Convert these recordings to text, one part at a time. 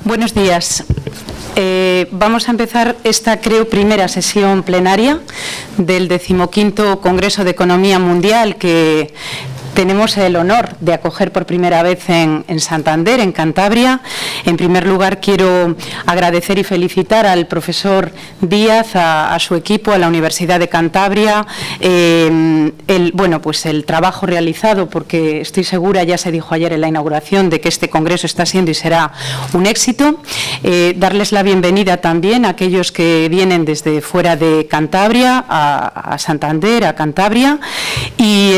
Buenos días. Vamos a empezar esta, creo, primera sesión plenaria del 15º Congreso de Economía Mundial que tenemos el honor de acoger por primera vez en Santander, en Cantabria. En primer lugar, quiero agradecer y felicitar al profesor Díaz, a su equipo, a la Universidad de Cantabria, el trabajo realizado, porque estoy segura, ya se dijo ayer en la inauguración, de que este congreso está siendo y será un éxito. Darles la bienvenida también a aquellos que vienen desde fuera de Cantabria, a Santander, a Cantabria, y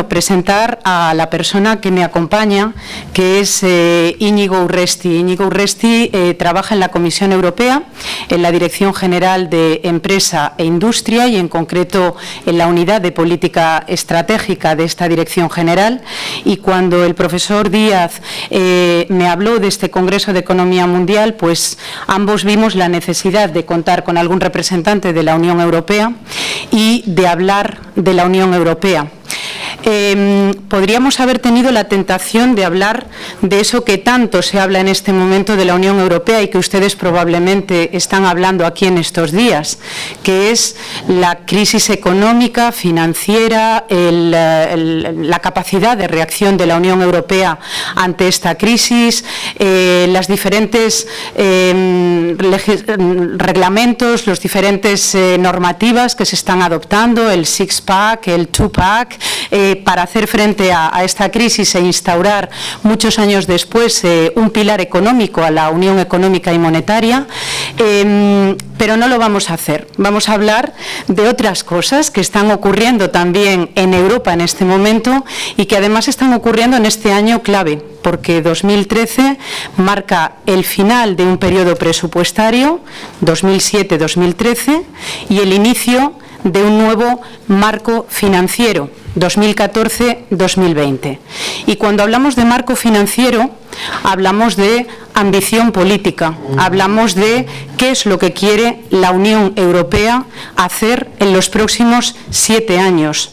presentar a la persona que me acompaña, que es Íñigo Urresti. Íñigo Urresti trabaja en la Comisión Europea, en la Dirección General de Empresa e Industria y en concreto en la Unidad de Política Estratégica de esta Dirección General. Y cuando el profesor Díaz me habló de este Congreso de Economía Mundial, pues ambos vimos la necesidad de contar con algún representante de la Unión Europea y de hablar de la Unión Europea. Podríamos haber tenido la tentación de hablar de eso que tanto se habla en este momento de la Unión Europea y que ustedes probablemente están hablando aquí en estos días, que es la crisis económica, financiera, la capacidad de reacción de la Unión Europea ante esta crisis, las diferentes reglamentos, las diferentes normativas que se están adoptando, el Six-Pack, el Two-Pack, para hacer frente a esta crisis e instaurar muchos años después un pilar económico a la Unión Económica y Monetaria, pero no lo vamos a hacer. Vamos a hablar de otras cosas que están ocurriendo también en Europa en este momento y que además están ocurriendo en este año clave, porque 2013 marca el final de un periodo presupuestario, 2007-2013, y el inicio de un nuevo marco financiero, 2014-2020. Y cuando hablamos de marco financiero, hablamos de ambición política, hablamos de qué es lo que quiere la Unión Europea hacer en los próximos 7 años,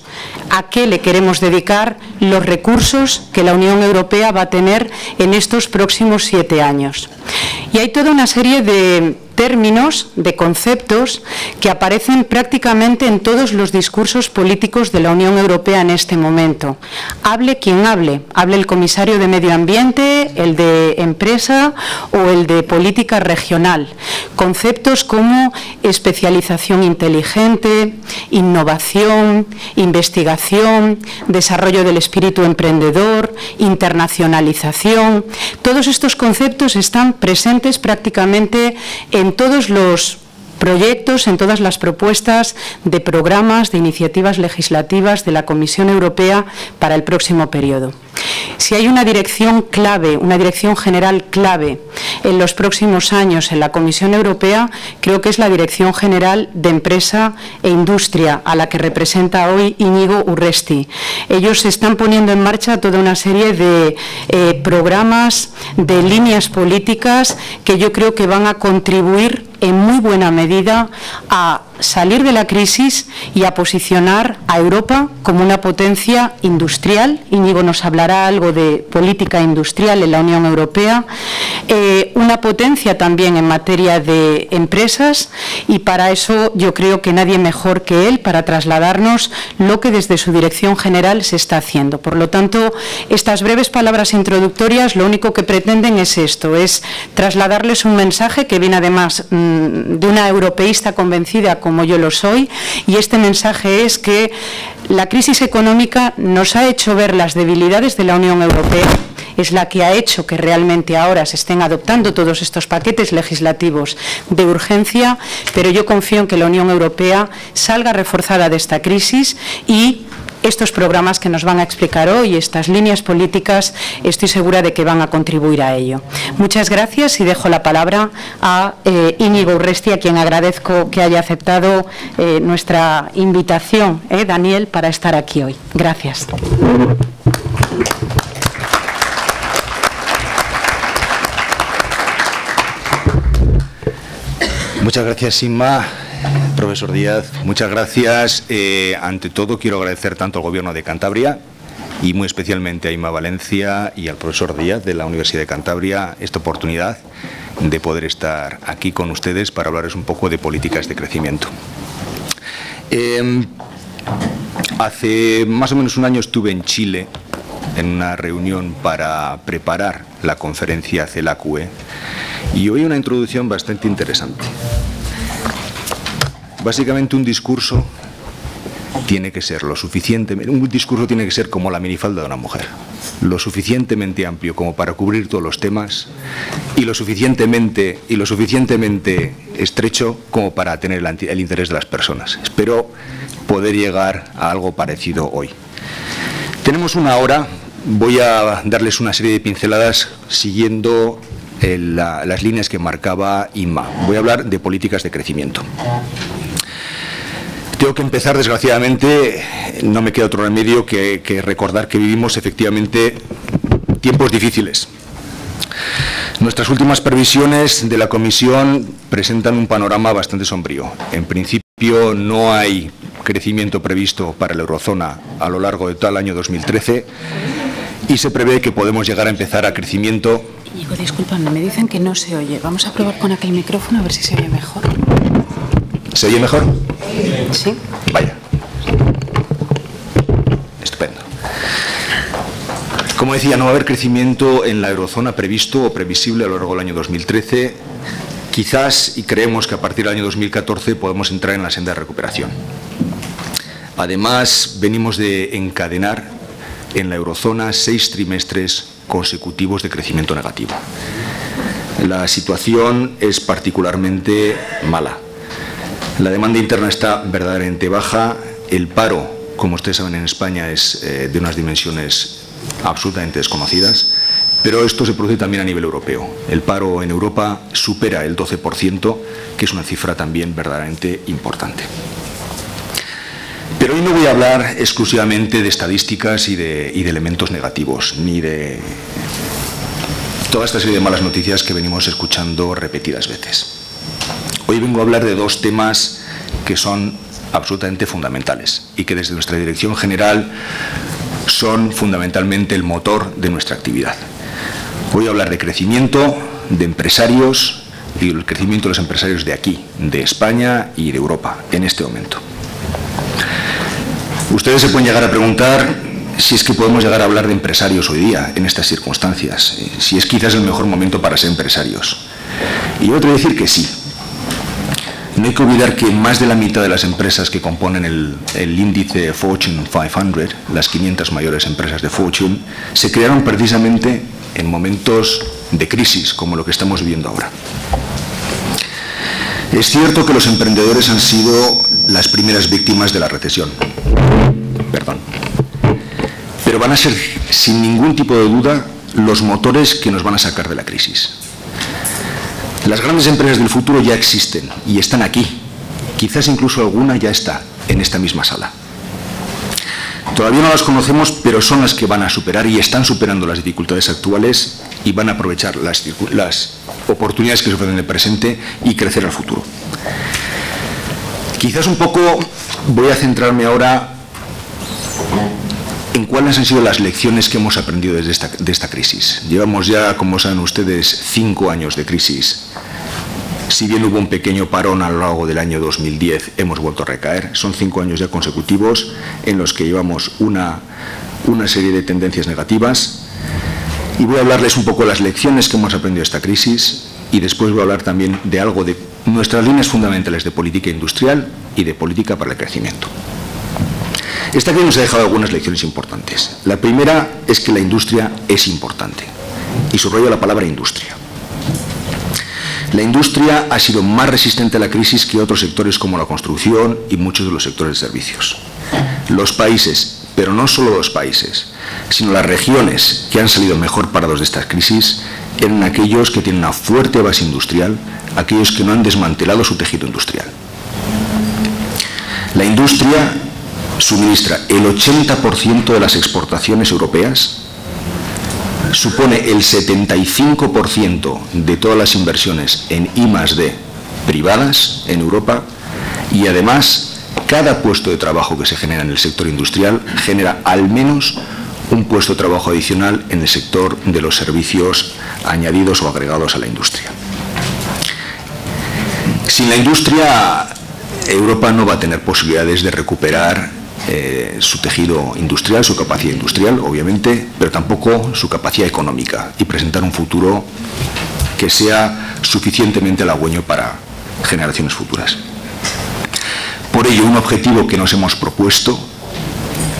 a qué le queremos dedicar los recursos que la Unión Europea va a tener en estos próximos 7 años. Y hay toda una serie de términos, de conceptos que aparecen prácticamente en todos los discursos políticos de la Unión Europea en este momento. Hable quien hable el comisario de Medio Ambiente, el de Empresa o el de Política Regional. Conceptos como especialización inteligente, innovación, investigación, desarrollo del espíritu emprendedor, internacionalización. Todos estos conceptos están presentes prácticamente en todos los proyectos, en todas las propuestas de programas, de iniciativas legislativas de la Comisión Europea para el próximo periodo. Si hay una dirección clave, una dirección general clave en los próximos años en la Comisión Europea, creo que es la Dirección General de Empresa e Industria, a la que representa hoy Íñigo Urresti. Ellos están poniendo en marcha toda una serie de programas, de líneas políticas que yo creo que van a contribuir en muy buena medida a salir de la crisis y a posicionar a Europa como una potencia industrial. Íñigo nos hablará algo de política industrial en la Unión Europea, una potencia también en materia de empresas, y para eso yo creo que nadie mejor que él para trasladarnos lo que desde su dirección general se está haciendo. Por lo tanto, estas breves palabras introductorias lo único que pretenden es esto, es trasladarles un mensaje que viene además de una europeísta convencida como yo lo soy, y este mensaje es que la crisis económica nos ha hecho ver las debilidades de la Unión Europea, es la que ha hecho que realmente ahora se estén adoptando todos estos paquetes legislativos de urgencia, pero yo confío en que la Unión Europea salga reforzada de esta crisis y estos programas que nos van a explicar hoy, estas líneas políticas, estoy segura de que van a contribuir a ello. Muchas gracias y dejo la palabra a Íñigo Urresti, a quien agradezco que haya aceptado nuestra invitación, Daniel, para estar aquí hoy. Gracias. Muchas gracias, Inma. Profesor Díaz, muchas gracias. Ante todo, quiero agradecer tanto al Gobierno de Cantabria y muy especialmente a Inma Valencia y al profesor Díaz de la Universidad de Cantabria esta oportunidad de poder estar aquí con ustedes para hablarles un poco de políticas de crecimiento. Hace más o menos un año estuve en Chile en una reunión para preparar la conferencia CELACUE y oí una introducción bastante interesante. Básicamente un discurso tiene que ser como la minifalda de una mujer, lo suficientemente amplio como para cubrir todos los temas y lo suficientemente estrecho como para tener el interés de las personas. Espero poder llegar a algo parecido hoy. Tenemos una hora, voy a darles una serie de pinceladas siguiendo las líneas que marcaba Inma. Voy a hablar de políticas de crecimiento. Tengo que empezar, desgraciadamente, no me queda otro remedio que recordar que vivimos efectivamente tiempos difíciles. Nuestras últimas previsiones de la Comisión presentan un panorama bastante sombrío. En principio no hay crecimiento previsto para la eurozona a lo largo de todo el año 2013 y se prevé que podemos llegar a empezar a crecimiento. Íñigo, discúlpame, me dicen que no se oye. Vamos a probar con aquel micrófono a ver si se oye mejor. ¿Se oye mejor? Sí. Vaya. Estupendo. Como decía, no va a haber crecimiento en la eurozona previsto o previsible a lo largo del año 2013. Quizás, y creemos que a partir del año 2014 podemos entrar en la senda de recuperación. Además, venimos de encadenar en la eurozona 6 trimestres consecutivos de crecimiento negativo. La situación es particularmente mala. La demanda interna está verdaderamente baja. El paro, como ustedes saben, en España es de unas dimensiones absolutamente desconocidas, pero esto se produce también a nivel europeo. El paro en Europa supera el 12%, que es una cifra también verdaderamente importante. Pero hoy no voy a hablar exclusivamente de estadísticas y de elementos negativos, ni de toda esta serie de malas noticias que venimos escuchando repetidas veces. Hoy vengo a hablar de 2 temas que son absolutamente fundamentales y que desde nuestra dirección general son fundamentalmente el motor de nuestra actividad. Voy a hablar de crecimiento, de empresarios y el crecimiento de los empresarios de aquí, de España y de Europa, en este momento. Ustedes se pueden llegar a preguntar si es que podemos llegar a hablar de empresarios hoy día, en estas circunstancias, si es quizás el mejor momento para ser empresarios. Y yo te voy a decir que sí. No hay que olvidar que más de la mitad de las empresas que componen el índice Fortune 500, las 500 mayores empresas de Fortune, se crearon precisamente en momentos de crisis, como lo que estamos viviendo ahora. Es cierto que los emprendedores han sido las primeras víctimas de la recesión. Pero van a ser, sin ningún tipo de duda, los motores que nos van a sacar de la crisis. Las grandes empresas del futuro ya existen y están aquí. Quizás incluso alguna ya está en esta misma sala. Todavía no las conocemos, pero son las que van a superar y están superando las dificultades actuales y van a aprovechar las oportunidades que se ofrecen en el presente y crecer al futuro. Quizás un poco voy a centrarme ahora en cuáles han sido las lecciones que hemos aprendido de esta crisis. Llevamos ya, como saben ustedes, 5 años de crisis. Si bien hubo un pequeño parón a lo largo del año 2010, hemos vuelto a recaer. Son 5 años ya consecutivos en los que llevamos una serie de tendencias negativas. Y voy a hablarles un poco de las lecciones que hemos aprendido de esta crisis y después voy a hablar también de algo de nuestras líneas fundamentales de política industrial y de política para el crecimiento. Esta crisis nos ha dejado algunas lecciones importantes. La primera es que la industria es importante y subrayo la palabra industria. La industria ha sido más resistente a la crisis que otros sectores como la construcción y muchos de los sectores de servicios. Los países, pero no solo los países, sino las regiones que han salido mejor parados de esta crisis eran aquellos que tienen una fuerte base industrial, aquellos que no han desmantelado su tejido industrial. La industria suministra el 80% de las exportaciones europeas, supone el 75% de todas las inversiones en I+D privadas en Europa y además cada puesto de trabajo que se genera en el sector industrial genera al menos un puesto de trabajo adicional en el sector de los servicios añadidos o agregados a la industria. Sin la industria, Europa no va a tener posibilidades de recuperar su tejido industrial, su capacidad industrial, obviamente, pero tampoco su capacidad económica y presentar un futuro que sea suficientemente halagüeño para generaciones futuras. Por ello, un objetivo que nos hemos propuesto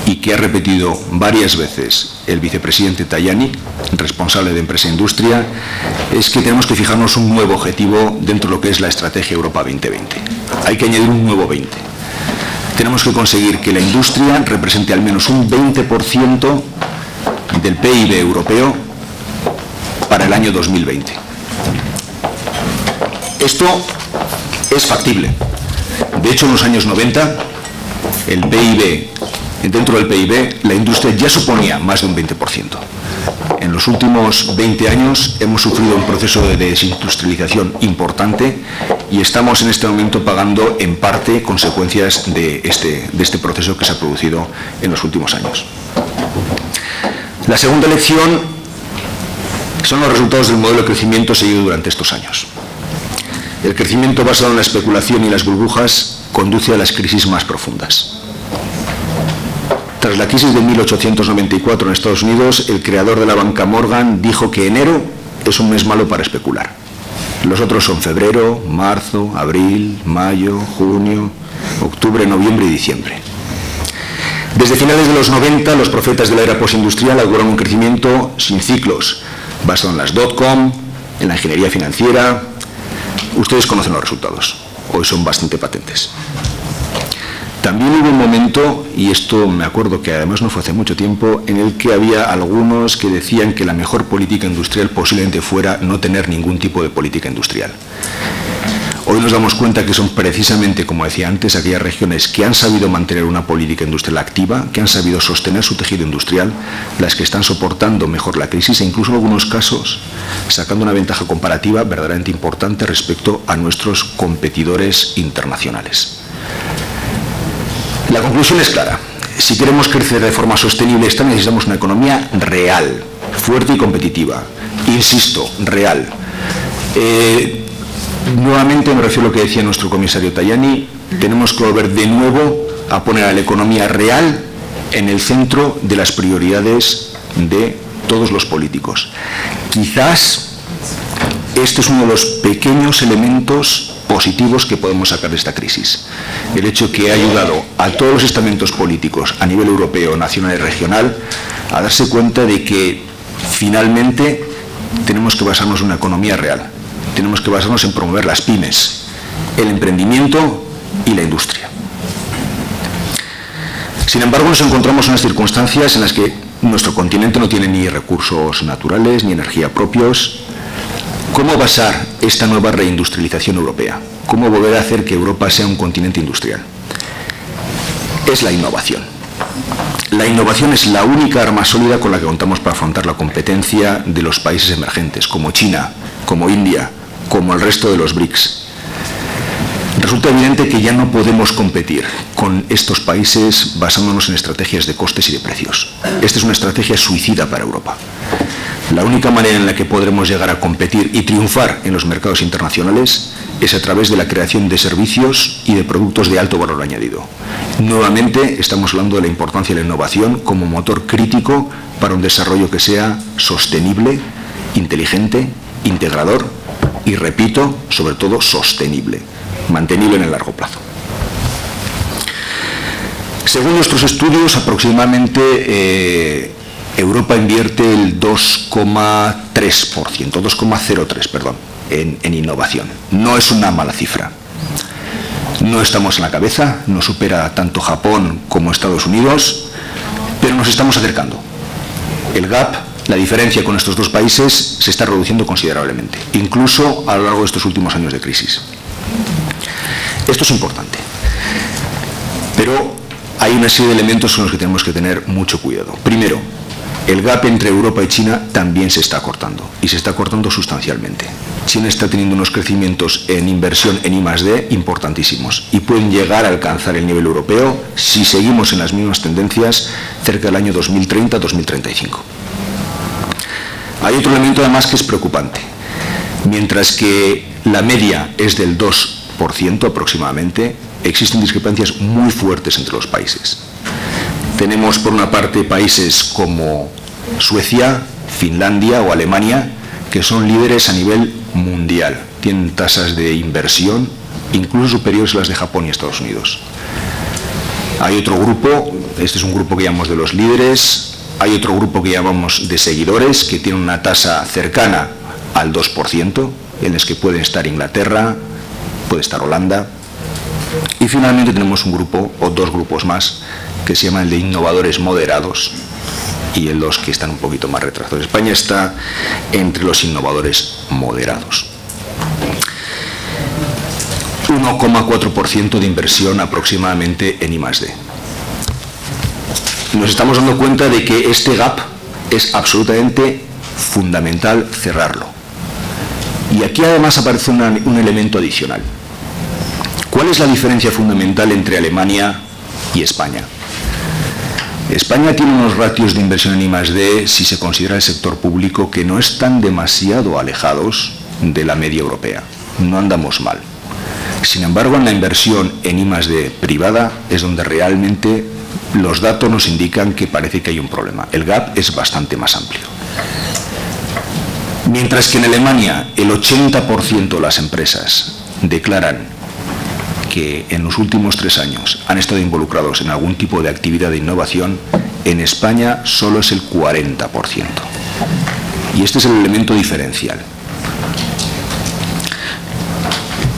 y que ha repetido varias veces el vicepresidente Tajani, responsable de Empresa e Industria, es que tenemos que fijarnos un nuevo objetivo dentro de lo que es la Estrategia Europa 2020. Hay que añadir un nuevo 20. Tenemos que conseguir que la industria represente al menos un 20% del PIB europeo para el año 2020. Esto es factible. De hecho, en los años 90, dentro del PIB, la industria ya suponía más de un 20%. En los últimos 20 años hemos sufrido un proceso de desindustrialización importante y estamos en este momento pagando en parte consecuencias de este proceso que se ha producido en los últimos años. La segunda lección son los resultados del modelo de crecimiento seguido durante estos años. El crecimiento basado en la especulación y las burbujas conduce a las crisis más profundas. Tras la crisis de 1894 en Estados Unidos, el creador de la banca Morgan dijo que enero es un mes malo para especular. Los otros son febrero, marzo, abril, mayo, junio, octubre, noviembre y diciembre. Desde finales de los 90, los profetas de la era postindustrial auguraron un crecimiento sin ciclos, basado en las .com, en la ingeniería financiera. Ustedes conocen los resultados, hoy son bastante patentes. También hubo un momento, y esto me acuerdo que además no fue hace mucho tiempo, en el que había algunos que decían que la mejor política industrial posiblemente fuera no tener ningún tipo de política industrial. Hoy nos damos cuenta que son precisamente, como decía antes, aquellas regiones que han sabido mantener una política industrial activa, que han sabido sostener su tejido industrial, las que están soportando mejor la crisis e incluso en algunos casos sacando una ventaja comparativa verdaderamente importante respecto a nuestros competidores internacionales. La conclusión es clara. Si queremos crecer de forma sostenible, necesitamos una economía real, fuerte y competitiva. Insisto, real. Nuevamente me refiero a lo que decía nuestro comisario Tajani, tenemos que volver de nuevo a poner a la economía real en el centro de las prioridades de todos los políticos. Quizás este es uno de los pequeños elementos positivos que podemos sacar de esta crisis. El hecho que ha ayudado a todos los estamentos políticos a nivel europeo, nacional y regional a darse cuenta de que finalmente tenemos que basarnos en una economía real. Tenemos que basarnos en promover las pymes, el emprendimiento y la industria. Sin embargo, nos encontramos en unas circunstancias en las que nuestro continente no tiene ni recursos naturales ni energía propios. ¿Cómo basar esta nueva reindustrialización europea? ¿Cómo volver a hacer que Europa sea un continente industrial? Es la innovación. La innovación es la única arma sólida con la que contamos para afrontar la competencia de los países emergentes, como China, como India, como el resto de los BRICS. Resulta evidente que ya no podemos competir con estos países basándonos en estrategias de costes y de precios. Esta es una estrategia suicida para Europa. La única manera en la que podremos llegar a competir y triunfar en los mercados internacionales es a través de la creación de servicios y de productos de alto valor añadido. Nuevamente estamos hablando de la importancia de la innovación como motor crítico para un desarrollo que sea sostenible, inteligente, integrador y, repito, sobre todo sostenible, mantenible en el largo plazo. Según nuestros estudios, aproximadamente Europa invierte el 2,03%, perdón, en innovación. No es una mala cifra. No estamos en la cabeza, nos supera tanto Japón como Estados Unidos, pero nos estamos acercando. El gap, la diferencia con estos dos países, se está reduciendo considerablemente, incluso a lo largo de estos últimos años de crisis. Esto es importante, pero hay una serie de elementos con los que tenemos que tener mucho cuidado. Primero, El gap entre Europa y China también se está acortando, y se está acortando sustancialmente. China está teniendo unos crecimientos en inversión en I+D importantísimos y pueden llegar a alcanzar el nivel europeo si seguimos en las mismas tendencias cerca del año 2030-2035. Hay otro elemento además que es preocupante. Mientras que la media es del 2% aproximadamente, existen discrepancias muy fuertes entre los países. Tenemos por una parte países como Suecia, Finlandia o Alemania, que son líderes a nivel mundial. Tienen tasas de inversión incluso superiores a las de Japón y Estados Unidos. Hay otro grupo, este es un grupo que llamamos de los líderes, hay otro grupo que llamamos de seguidores, que tienen una tasa cercana al 2%, en los que pueden estar Inglaterra, puede estar Holanda. Y finalmente tenemos un grupo, o dos grupos más, que se llaman el de innovadores moderados y el los que están un poquito más retrasados. España está entre los innovadores moderados. 1,4% de inversión aproximadamente en I+D. Nos estamos dando cuenta de que este gap es absolutamente fundamental cerrarlo. Y aquí además aparece un elemento adicional. ¿Cuál es la diferencia fundamental entre Alemania y España? España tiene unos ratios de inversión en I+D, si se considera el sector público, que no están demasiado alejados de la media europea. No andamos mal. Sin embargo, en la inversión en I+D privada es donde realmente los datos nos indican que parece que hay un problema. El gap es bastante más amplio. Mientras que en Alemania el 80% de las empresas declaran que en los últimos 3 años han estado involucrados en algún tipo de actividad de innovación, en España solo es el 40%. Y este es el elemento diferencial.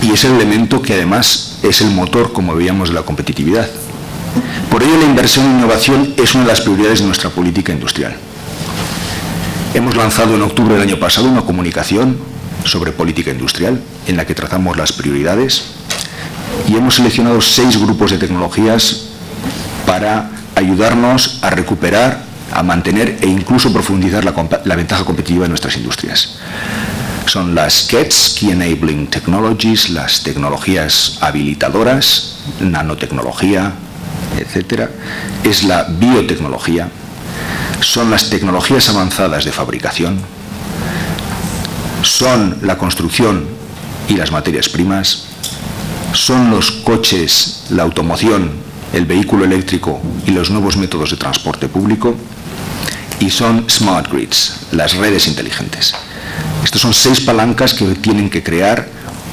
Y es el elemento que además es el motor, como veíamos, de la competitividad. Por ello, la inversión en innovación es una de las prioridades de nuestra política industrial. Hemos lanzado en octubre del año pasado una comunicación sobre política industrial en la que trazamos las prioridades y hemos seleccionado 6 grupos de tecnologías para ayudarnos a recuperar, a mantener e incluso profundizar la ventaja competitiva de nuestras industrias. Son las KETS, Key Enabling Technologies, las tecnologías habilitadoras, nanotecnología, etcétera. Es la biotecnología, son las tecnologías avanzadas de fabricación, son la construcción y las materias primas, son los coches, la automoción, el vehículo eléctrico y los nuevos métodos de transporte público, y son smart grids, las redes inteligentes. Estas son 6 palancas que tienen que crear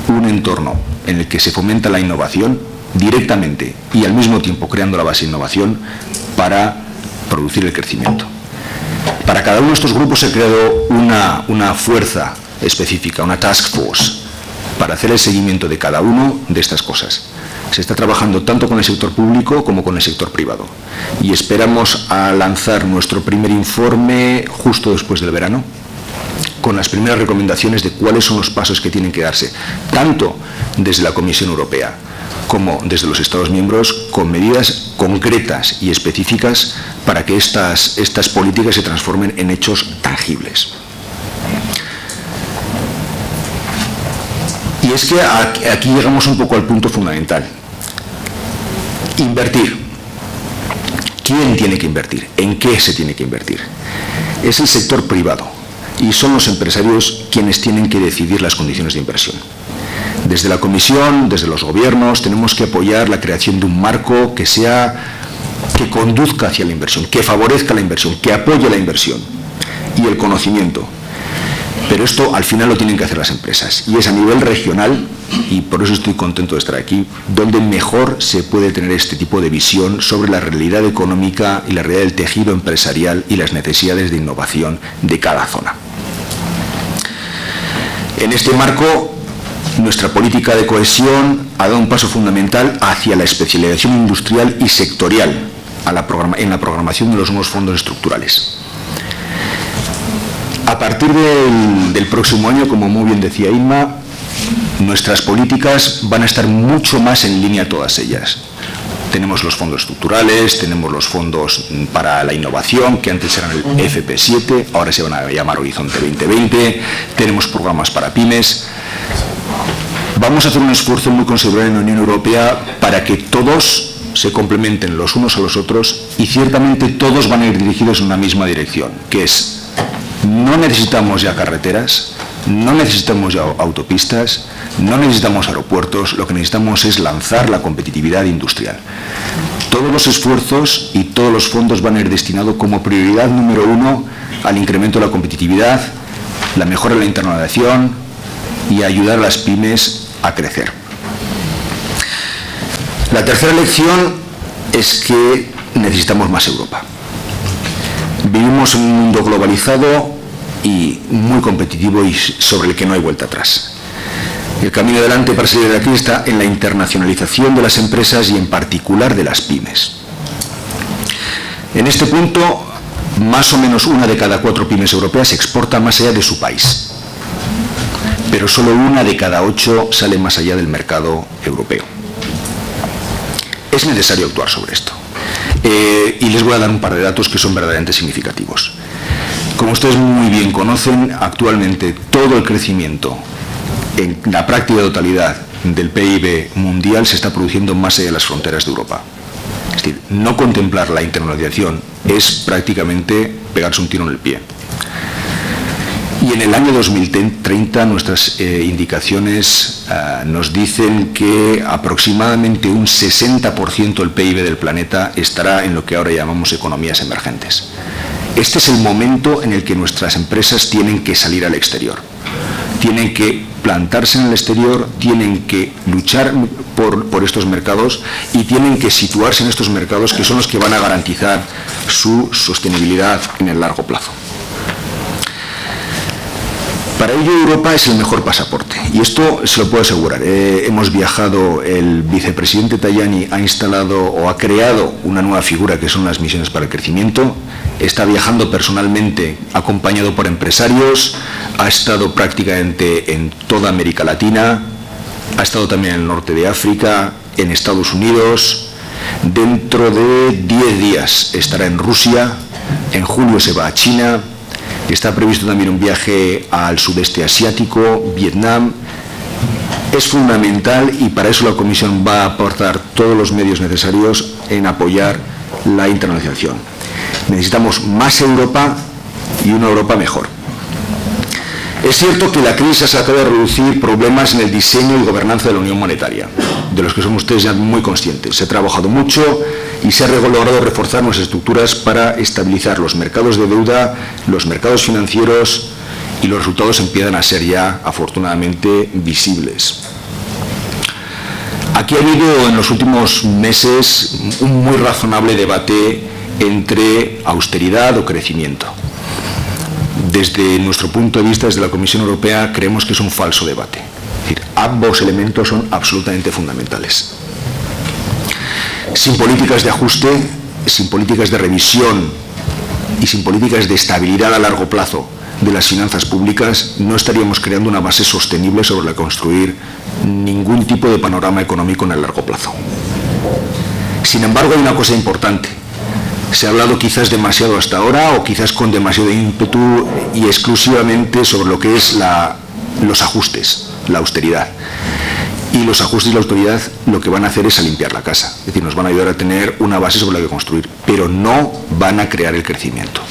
un entorno en el que se fomenta la innovación directamente y al mismo tiempo creando la base de innovación para producir el crecimiento. Para cada uno de estos grupos se ha creado una fuerza específica, una task force, para hacer el seguimiento de cada uno de estas cosas. Se está trabajando tanto con el sector público como con el sector privado. Y esperamos a lanzar nuestro primer informe justo después del verano, con las primeras recomendaciones de cuáles son los pasos que tienen que darse, tanto desde la Comisión Europea como desde los Estados miembros, con medidas concretas y específicas para que estas políticas se transformen en hechos tangibles. Y es que aquí llegamos un poco al punto fundamental. Invertir. ¿Quién tiene que invertir? ¿En qué se tiene que invertir? Es el sector privado y son los empresarios quienes tienen que decidir las condiciones de inversión. Desde la Comisión, desde los gobiernos, tenemos que apoyar la creación de un marco que conduzca hacia la inversión, que favorezca la inversión, que apoye la inversión y el conocimiento. Pero esto al final lo tienen que hacer las empresas y es a nivel regional, y por eso estoy contento de estar aquí, donde mejor se puede tener este tipo de visión sobre la realidad económica y la realidad del tejido empresarial y las necesidades de innovación de cada zona. En este marco, nuestra política de cohesión ha dado un paso fundamental hacia la especialización industrial y sectorial en la programación de los nuevos fondos estructurales. A partir del próximo año, como muy bien decía Inma, nuestras políticas van a estar mucho más en línea todas ellas. Tenemos los fondos estructurales, tenemos los fondos para la innovación, que antes eran el FP7, ahora se van a llamar Horizonte 2020, tenemos programas para pymes. Vamos a hacer un esfuerzo muy considerable en la Unión Europea para que todos se complementen los unos a los otros y ciertamente todos van a ir dirigidos en una misma dirección, que es: no necesitamos ya carreteras, no necesitamos ya autopistas, no necesitamos aeropuertos, lo que necesitamos es lanzar la competitividad industrial. Todos los esfuerzos y todos los fondos van a ir destinados como prioridad número 1 al incremento de la competitividad, la mejora de la internacionalización y ayudar a las pymes a crecer. La tercera lección es que necesitamos más Europa. Vivimos en un mundo globalizado y muy competitivo y sobre el que no hay vuelta atrás. El camino adelante para salir de la crisis está en la internacionalización de las empresas y en particular de las pymes. En este punto, más o menos 1 de cada 4 pymes europeas exporta más allá de su país, pero solo 1 de cada 8 sale más allá del mercado europeo. Es necesario actuar sobre esto. Y les voy a dar un par de datos que son verdaderamente significativos. Como ustedes muy bien conocen, actualmente todo el crecimiento en la práctica totalidad del PIB mundial se está produciendo más allá de las fronteras de Europa. Es decir, no contemplar la internacionalización es prácticamente pegarse un tiro en el pie. Y en el año 2030 nuestras indicaciones nos dicen que aproximadamente un 60% del PIB del planeta estará en lo que ahora llamamos economías emergentes. Este es el momento en el que nuestras empresas tienen que salir al exterior. Tienen que plantarse en el exterior, tienen que luchar por estos mercados y tienen que situarse en estos mercados que son los que van a garantizar su sostenibilidad en el largo plazo. Para ello Europa es el mejor pasaporte y esto se lo puedo asegurar. Hemos viajado, el vicepresidente Tajani ha instalado o ha creado una nueva figura que son las misiones para el crecimiento. Está viajando personalmente acompañado por empresarios, ha estado prácticamente en toda América Latina, ha estado también en el norte de África, en Estados Unidos. Dentro de 10 días estará en Rusia, en julio se va a China. Está previsto también un viaje al sudeste asiático, Vietnam. Es fundamental y para eso la Comisión va a aportar todos los medios necesarios en apoyar la internacionalización. Necesitamos más Europa y una Europa mejor. Es cierto que la crisis ha tratado de reducir problemas en el diseño y gobernanza de la Unión Monetaria, de los que son ustedes ya muy conscientes. Se ha trabajado mucho y se ha logrado reforzar nuestras estructuras para estabilizar los mercados de deuda, los mercados financieros, y los resultados empiezan a ser ya, afortunadamente, visibles. Aquí ha habido en los últimos meses un muy razonable debate entre austeridad o crecimiento. Desde nuestro punto de vista, desde la Comisión Europea, creemos que es un falso debate. Es decir, ambos elementos son absolutamente fundamentales. Sin políticas de ajuste, sin políticas de revisión y sin políticas de estabilidad a largo plazo de las finanzas públicas, no estaríamos creando una base sostenible sobre la que construir ningún tipo de panorama económico en el largo plazo. Sin embargo, hay una cosa importante. Se ha hablado quizás demasiado hasta ahora o quizás con demasiado ímpetu y exclusivamente sobre lo que es los ajustes, la austeridad. Y los ajustes y la austeridad lo que van a hacer es a limpiar la casa. Es decir, nos van a ayudar a tener una base sobre la que construir, pero no van a crear el crecimiento.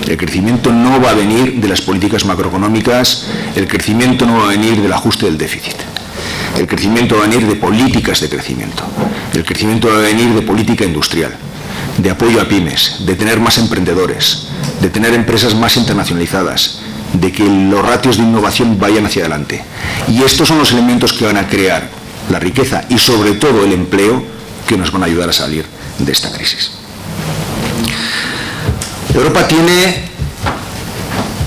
El crecimiento no va a venir de las políticas macroeconómicas, el crecimiento no va a venir del ajuste del déficit. El crecimiento va a venir de políticas de crecimiento. El crecimiento va a venir de política industrial, de apoyo a pymes, de tener más emprendedores, de tener empresas más internacionalizadas, de que los ratios de innovación vayan hacia adelante. Y estos son los elementos que van a crear la riqueza y sobre todo el empleo que nos van a ayudar a salir de esta crisis. Europa tiene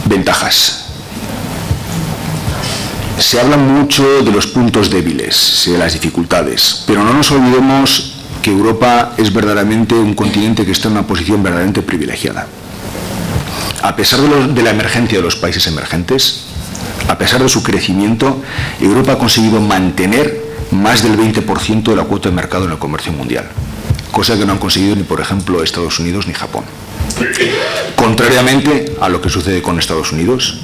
ventajas. Se habla mucho de los puntos débiles, de las dificultades, pero no nos olvidemos que Europa es verdaderamente un continente que está en una posición verdaderamente privilegiada. A pesar de la emergencia de los países emergentes, a pesar de su crecimiento, Europa ha conseguido mantener más del 20% de la cuota de mercado en el comercio mundial. cosa que no han conseguido ni, por ejemplo, Estados Unidos ni Japón. Contrariamente a lo que sucede con Estados Unidos,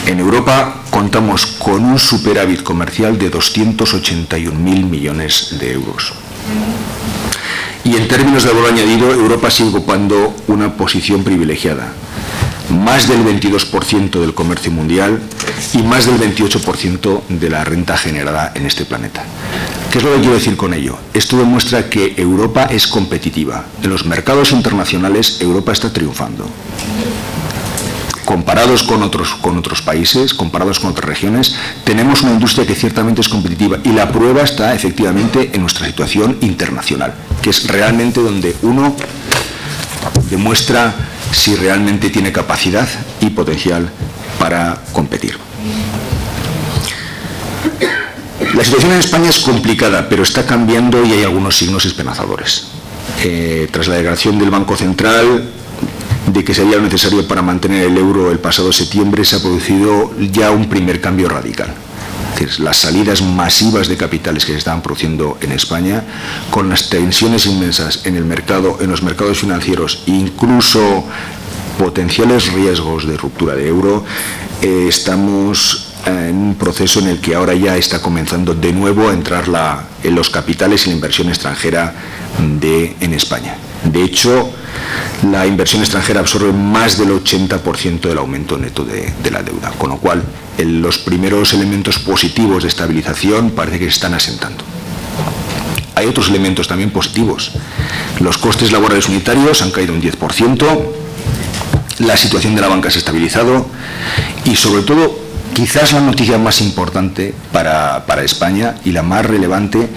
en Europa contamos con un superávit comercial de 281.000 millones de euros. Y en términos de valor añadido, Europa sigue ocupando una posición privilegiada. Más del 22% del comercio mundial y más del 28% de la renta generada en este planeta. ¿Qué es lo que quiero decir con ello? Esto demuestra que Europa es competitiva. En los mercados internacionales, Europa está triunfando. Comparados con otros países, comparados con otras regiones, tenemos una industria que ciertamente es competitiva y la prueba está efectivamente en nuestra situación internacional, que es realmente donde uno demuestra si realmente tiene capacidad y potencial para competir. La situación en España es complicada, pero está cambiando y hay algunos signos esperanzadores. Tras la declaración del Banco Central de que sería lo necesario para mantener el euro el pasado septiembre, se ha producido ya un primer cambio radical. Es decir, las salidas masivas de capitales que se estaban produciendo en España, con las tensiones inmensas en el mercado, en los mercados financieros, incluso potenciales riesgos de ruptura de euro, estamos en un proceso en el que ahora ya está comenzando de nuevo a entrar en los capitales y la inversión extranjera en España. De hecho, la inversión extranjera absorbe más del 80% del aumento neto de la deuda, con lo cual los primeros elementos positivos de estabilización parece que se están asentando. Hay otros elementos también positivos. Los costes laborales unitarios han caído un 10%, la situación de la banca se ha estabilizado y, sobre todo, quizás la noticia más importante para España y la más relevante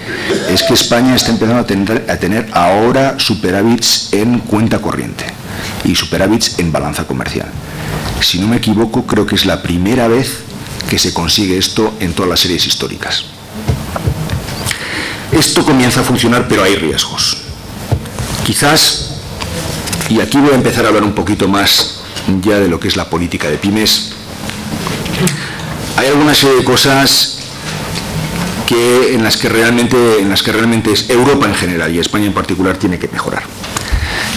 es que España está empezando a tener ahora superávits en cuenta corriente y superávits en balanza comercial. Si no me equivoco, creo que es la primera vez que se consigue esto en todas las series históricas. Esto comienza a funcionar, pero hay riesgos. Quizás, y aquí voy a empezar a hablar un poquito más ya de lo que es la política de pymes, hay alguna serie de cosas en las que realmente es Europa en general y España en particular tiene que mejorar.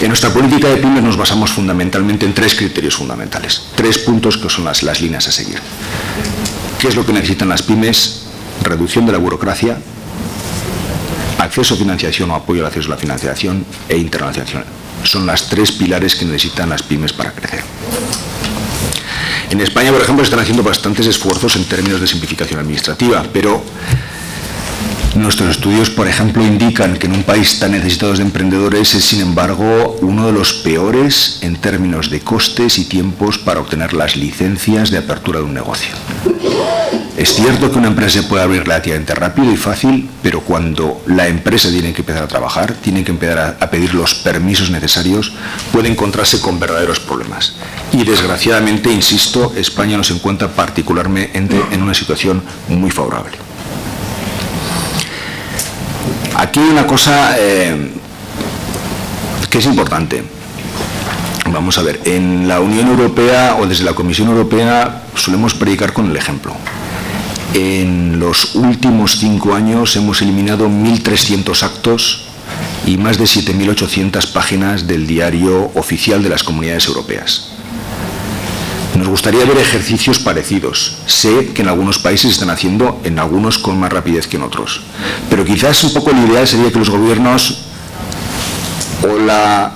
En nuestra política de pymes nos basamos fundamentalmente en tres criterios fundamentales, 3 puntos que son las líneas a seguir. ¿Qué es lo que necesitan las pymes? Reducción de la burocracia, acceso a financiación o apoyo al acceso a la financiación e internacionalización. Son las 3 pilares que necesitan las pymes para crecer. En España, por ejemplo, se están haciendo bastantes esfuerzos en términos de simplificación administrativa, pero nuestros estudios, por ejemplo, indican que en un país tan necesitado de emprendedores es, sin embargo, uno de los peores en términos de costes y tiempos para obtener las licencias de apertura de un negocio. Es cierto que una empresa se puede abrir relativamente rápido y fácil, pero cuando la empresa tiene que empezar a trabajar, tiene que empezar a pedir los permisos necesarios, puede encontrarse con verdaderos problemas. Y desgraciadamente, insisto, España no se encuentra particularmente en una situación muy favorable. Aquí hay una cosa que es importante. Vamos a ver, en la Unión Europea o desde la Comisión Europea solemos predicar con el ejemplo. En los últimos 5 años hemos eliminado 1.300 actos y más de 7.800 páginas del diario oficial de las comunidades europeas. Nos gustaría ver ejercicios parecidos. Sé que en algunos países se están haciendo, en algunos con más rapidez que en otros. Pero quizás un poco lo ideal sería que los gobiernos o la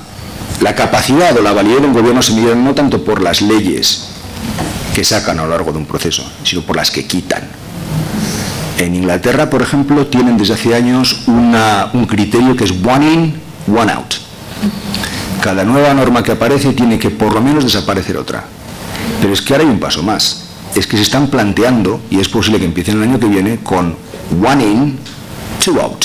capacidad o la validez de un gobierno se midieran no tanto por las leyes que sacan a lo largo de un proceso, sino por las que quitan. En Inglaterra, por ejemplo, tienen desde hace años un criterio que es one in, one out. Cada nueva norma que aparece tiene que por lo menos desaparecer otra. Pero es que ahora hay un paso más. Es que se están planteando, y es posible que empiecen el año que viene, con one in, two out.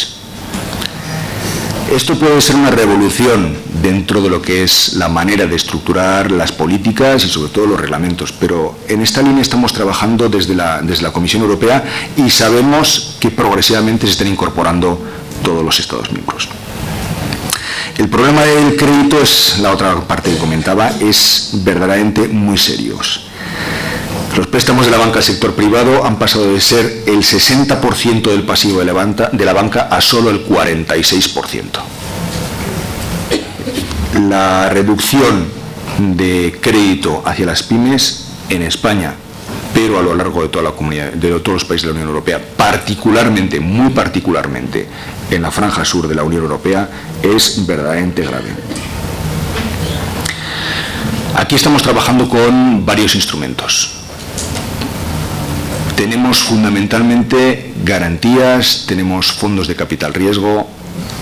Esto puede ser una revolución dentro de lo que es la manera de estructurar las políticas y sobre todo los reglamentos, pero en esta línea estamos trabajando desde la Comisión Europea y sabemos que progresivamente se están incorporando todos los Estados miembros. El problema del crédito, es la otra parte que comentaba, es verdaderamente muy serio. Los préstamos de la banca al sector privado han pasado de ser el 60% del pasivo de la banca a solo el 46%. la reducción de crédito hacia las pymes en España, pero a lo largo de toda la comunidad, de todos los países de la Unión Europea, particularmente, muy particularmente, en la franja sur de la Unión Europea, es verdaderamente grave. Aquí estamos trabajando con varios instrumentos. Tenemos fundamentalmente garantías, tenemos fondos de capital riesgo.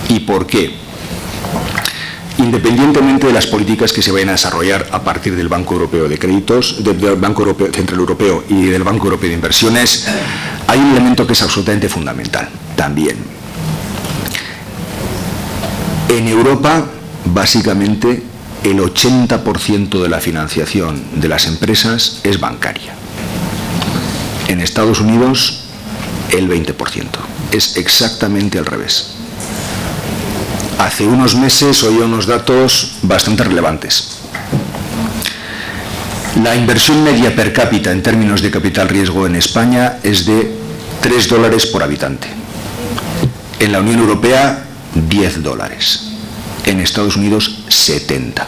¿Y por qué? Independientemente de las políticas que se vayan a desarrollar a partir del Banco Europeo de Créditos, del Banco Central Europeo y del Banco Europeo de Inversiones, hay un elemento que es absolutamente fundamental también. En Europa, básicamente, el 80% de la financiación de las empresas es bancaria. En Estados Unidos, el 20%. Es exactamente al revés. Hace unos meses oí unos datos bastante relevantes. La inversión media per cápita en términos de capital riesgo en España es de $3 por habitante. En la Unión Europea, $10. En Estados Unidos, 70.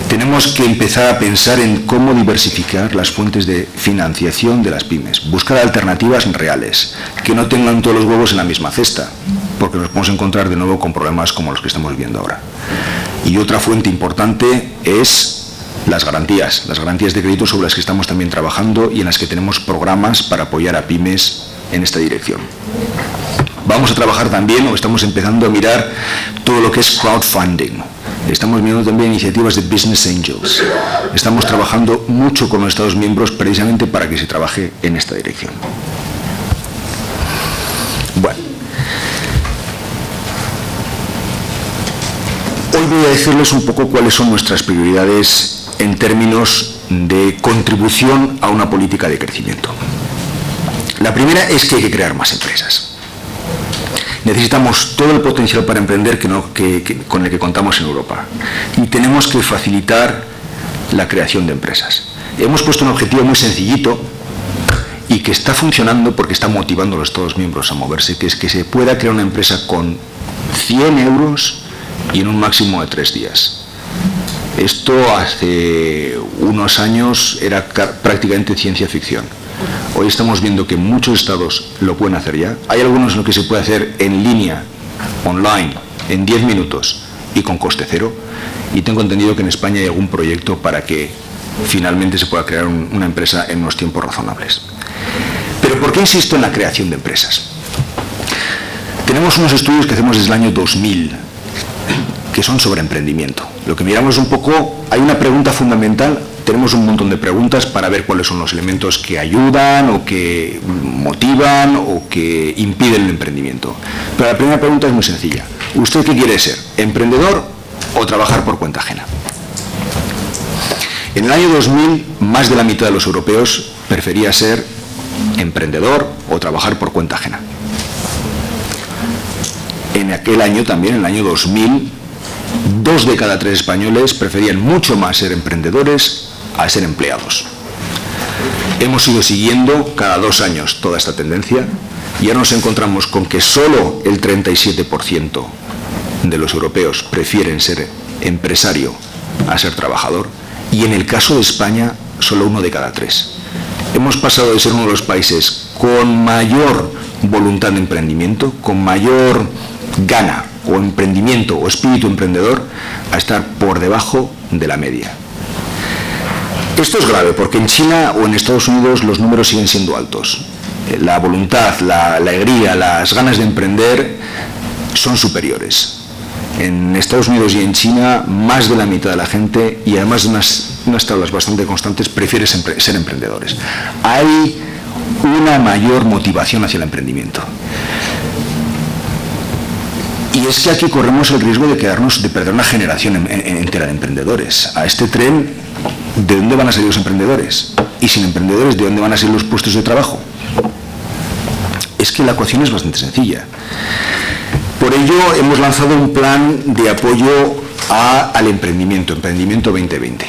Tenemos que empezar a pensar en cómo diversificar las fuentes de financiación de las pymes, buscar alternativas reales, que no tengan todos los huevos en la misma cesta, porque nos podemos encontrar de nuevo con problemas como los que estamos viviendo ahora. Y otra fuente importante es las garantías de crédito sobre las que estamos también trabajando y en las que tenemos programas para apoyar a pymes en esta dirección. Vamos a trabajar también, o estamos empezando a mirar todo lo que es crowdfunding. Estamos mirando también iniciativas de business angels. Estamos trabajando mucho con los Estados miembros precisamente para que se trabaje en esta dirección. Bueno. Hoy voy a decirles un poco cuáles son nuestras prioridades en términos de contribución a una política de crecimiento. La primera es que hay que crear más empresas. Necesitamos todo el potencial para emprender con el que contamos en Europa. Y tenemos que facilitar la creación de empresas. Hemos puesto un objetivo muy sencillito y que está funcionando porque está motivando a los Estados miembros a moverse, que es que se pueda crear una empresa con 100 euros y en un máximo de 3 días. Esto hace unos años era prácticamente ciencia ficción. Hoy estamos viendo que muchos estados lo pueden hacer ya. Hay algunos en los que se puede hacer en línea, online, en 10 minutos y con coste cero. Y tengo entendido que en España hay algún proyecto para que finalmente se pueda crear una empresa en unos tiempos razonables. Pero ¿por qué insisto en la creación de empresas? Tenemos unos estudios que hacemos desde el año 2000 que son sobre emprendimiento. Lo que miramos un poco, hay una pregunta fundamental. Tenemos un montón de preguntas para ver cuáles son los elementos que ayudan o que motivan o que impiden el emprendimiento. Pero la primera pregunta es muy sencilla. ¿Usted qué quiere ser? ¿Emprendedor o trabajar por cuenta ajena? En el año 2000, más de la mitad de los europeos prefería ser emprendedor o trabajar por cuenta ajena. En aquel año también, en el año 2000, 2 de cada 3 españoles preferían mucho más ser emprendedores a ser empleados. Hemos ido siguiendo cada 2 años toda esta tendencia y ahora nos encontramos con que solo el 37% de los europeos prefieren ser empresario a ser trabajador y en el caso de España solo 1 de cada 3. Hemos pasado de ser uno de los países con mayor voluntad de emprendimiento, con mayor gana o emprendimiento o espíritu emprendedor a estar por debajo de la media. Esto es grave porque en China o en Estados Unidos los números siguen siendo altos. La voluntad, la alegría, las ganas de emprender son superiores. En Estados Unidos y en China más de la mitad de la gente, y además de unas tablas bastante constantes, prefiere ser emprendedores. Hay una mayor motivación hacia el emprendimiento. Y es que aquí corremos el riesgo de perder una generación entera de emprendedores. A este tren, ¿de dónde van a salir los emprendedores? Y sin emprendedores, ¿de dónde van a salir los puestos de trabajo? Es que la ecuación es bastante sencilla. Por ello, hemos lanzado un plan de apoyo al emprendimiento, Emprendimiento 2020.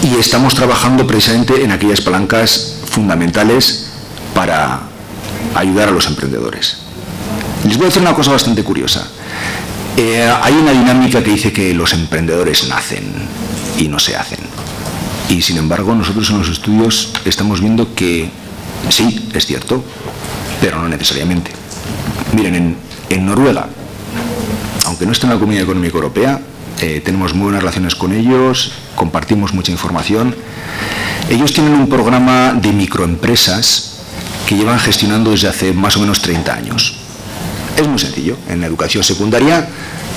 Y estamos trabajando precisamente en aquellas palancas fundamentales para ayudar a los emprendedores. Les voy a decir una cosa bastante curiosa. Hay una dinámica que dice que los emprendedores nacen y no se hacen. Y sin embargo, nosotros en los estudios estamos viendo que sí, es cierto, pero no necesariamente. Miren, en Noruega, aunque no está en la Comunidad Económica Europea, tenemos muy buenas relaciones con ellos, compartimos mucha información. Ellos tienen un programa de microempresas que llevan gestionando desde hace más o menos 30 años. Es muy sencillo. En la educación secundaria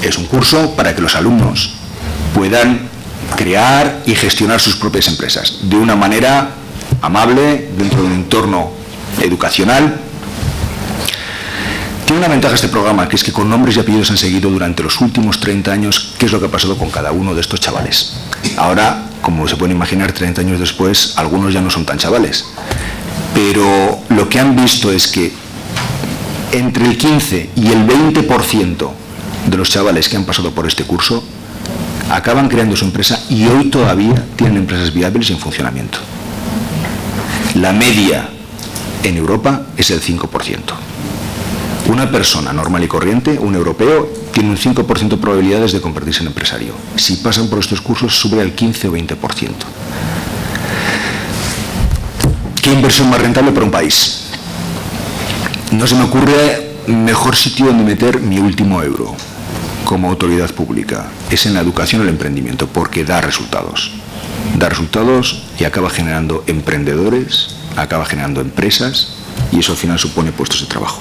es un curso para que los alumnos puedan crear y gestionar sus propias empresas de una manera amable, dentro de un entorno educacional. Tiene una ventaja este programa, que es que con nombres y apellidos han seguido durante los últimos 30 años qué es lo que ha pasado con cada uno de estos chavales. Ahora, como se pueden imaginar, 30 años después, algunos ya no son tan chavales. Pero lo que han visto es que entre el 15 y el 20% de los chavales que han pasado por este curso acaban creando su empresa y hoy todavía tienen empresas viables y en funcionamiento. La media en Europa es el 5%. Una persona normal y corriente, un europeo, tiene un 5% de probabilidades de convertirse en empresario. Si pasan por estos cursos, sube al 15 o 20%. ¿Qué inversión más rentable para un país? No se me ocurre mejor sitio donde meter mi último euro como autoridad pública. Es en la educación y el emprendimiento, porque da resultados. Da resultados y acaba generando emprendedores, acaba generando empresas y eso al final supone puestos de trabajo.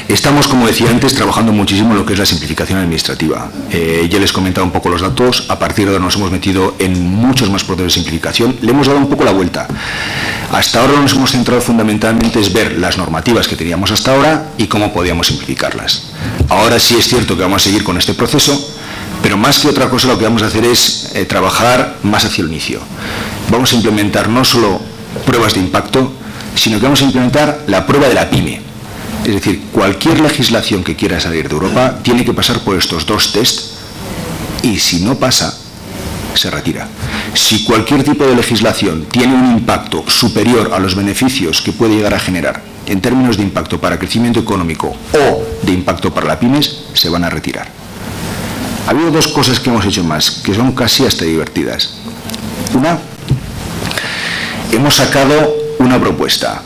Estamos, como decía antes, trabajando muchísimo en lo que es la simplificación administrativa. Ya les he comentado un poco los datos. A partir de ahora nos hemos metido en muchos más procesos de simplificación. Le hemos dado un poco la vuelta. Hasta ahora nos hemos centrado fundamentalmente en ver las normativas que teníamos hasta ahora y cómo podíamos simplificarlas. Ahora sí es cierto que vamos a seguir con este proceso, pero más que otra cosa lo que vamos a hacer es trabajar más hacia el inicio. Vamos a implementar no solo pruebas de impacto, sino que vamos a implementar la prueba de la PYME. Es decir, cualquier legislación que quiera salir de Europa tiene que pasar por estos dos tests y si no pasa, se retira. Si cualquier tipo de legislación tiene un impacto superior a los beneficios que puede llegar a generar en términos de impacto para crecimiento económico o de impacto para la pymes, se van a retirar. Ha habido dos cosas que hemos hecho más, que son casi hasta divertidas. Una, hemos sacado una propuesta,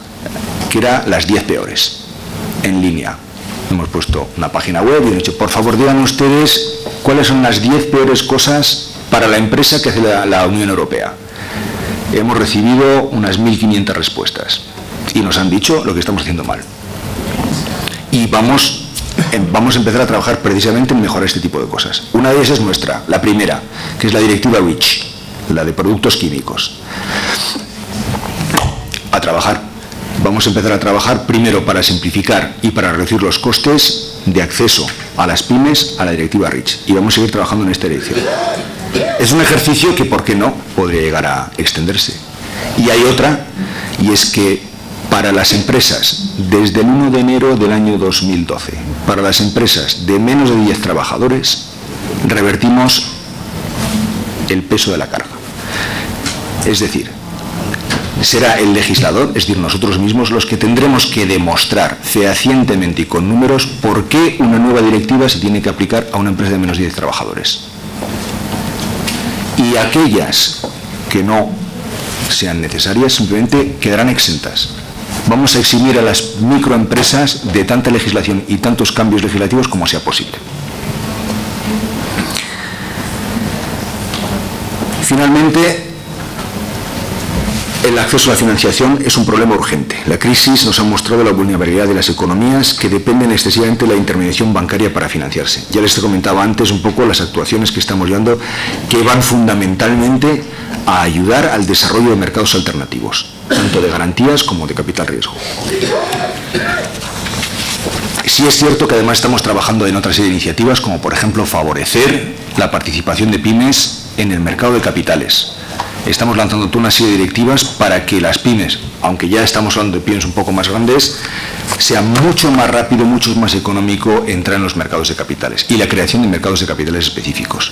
que era las 10 peores. En línea. Hemos puesto una página web y hemos dicho, por favor, digan ustedes cuáles son las 10 peores cosas para la empresa que hace la Unión Europea. Hemos recibido unas 1.500 respuestas y nos han dicho lo que estamos haciendo mal. Y vamos a empezar a trabajar precisamente en mejorar este tipo de cosas. Una de ellas es nuestra, la primera, que es la directiva REACH, la de productos químicos. A trabajar. Vamos a empezar a trabajar primero para simplificar y para reducir los costes de acceso a las pymes a la directiva REACH y vamos a seguir trabajando en esta dirección. Es un ejercicio que, ¿por qué no?, podría llegar a extenderse. Y hay otra, y es que para las empresas, desde el 1 de enero del año 2012, para las empresas de menos de 10 trabajadores, revertimos el peso de la carga. Es decir, será el legislador, es decir, nosotros mismos, los que tendremos que demostrar fehacientemente y con números por qué una nueva directiva se tiene que aplicar a una empresa de menos de 10 trabajadores. Y aquellas que no sean necesarias simplemente quedarán exentas. Vamos a eximir a las microempresas de tanta legislación y tantos cambios legislativos como sea posible. Finalmente, el acceso a la financiación es un problema urgente. La crisis nos ha mostrado la vulnerabilidad de las economías que dependen excesivamente de la intermediación bancaria para financiarse. Ya les comentaba antes un poco las actuaciones que estamos llevando que van fundamentalmente a ayudar al desarrollo de mercados alternativos, tanto de garantías como de capital riesgo. Sí es cierto que además estamos trabajando en otra serie de iniciativas, como por ejemplo favorecer la participación de pymes en el mercado de capitales. Estamos lanzando toda una serie de directivas para que las pymes, aunque ya estamos hablando de pymes un poco más grandes, sea mucho más rápido, mucho más económico entrar en los mercados de capitales y la creación de mercados de capitales específicos,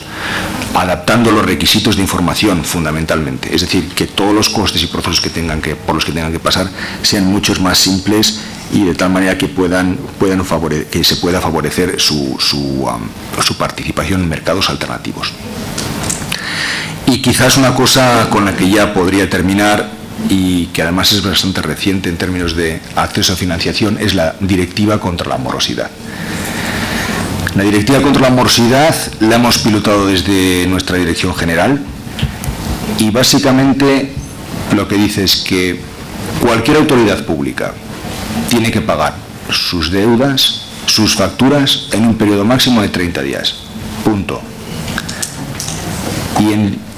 adaptando los requisitos de información fundamentalmente, es decir, que todos los costes y procesos por los que tengan que pasar sean muchos más simples y de tal manera que que se pueda favorecer su participación en mercados alternativos. Y quizás una cosa con la que ya podría terminar, y que además es bastante reciente en términos de acceso a financiación, es la Directiva contra la Morosidad. La Directiva contra la Morosidad la hemos pilotado desde nuestra Dirección General y básicamente lo que dice es que cualquier autoridad pública tiene que pagar sus deudas, sus facturas en un periodo máximo de 30 días. Punto.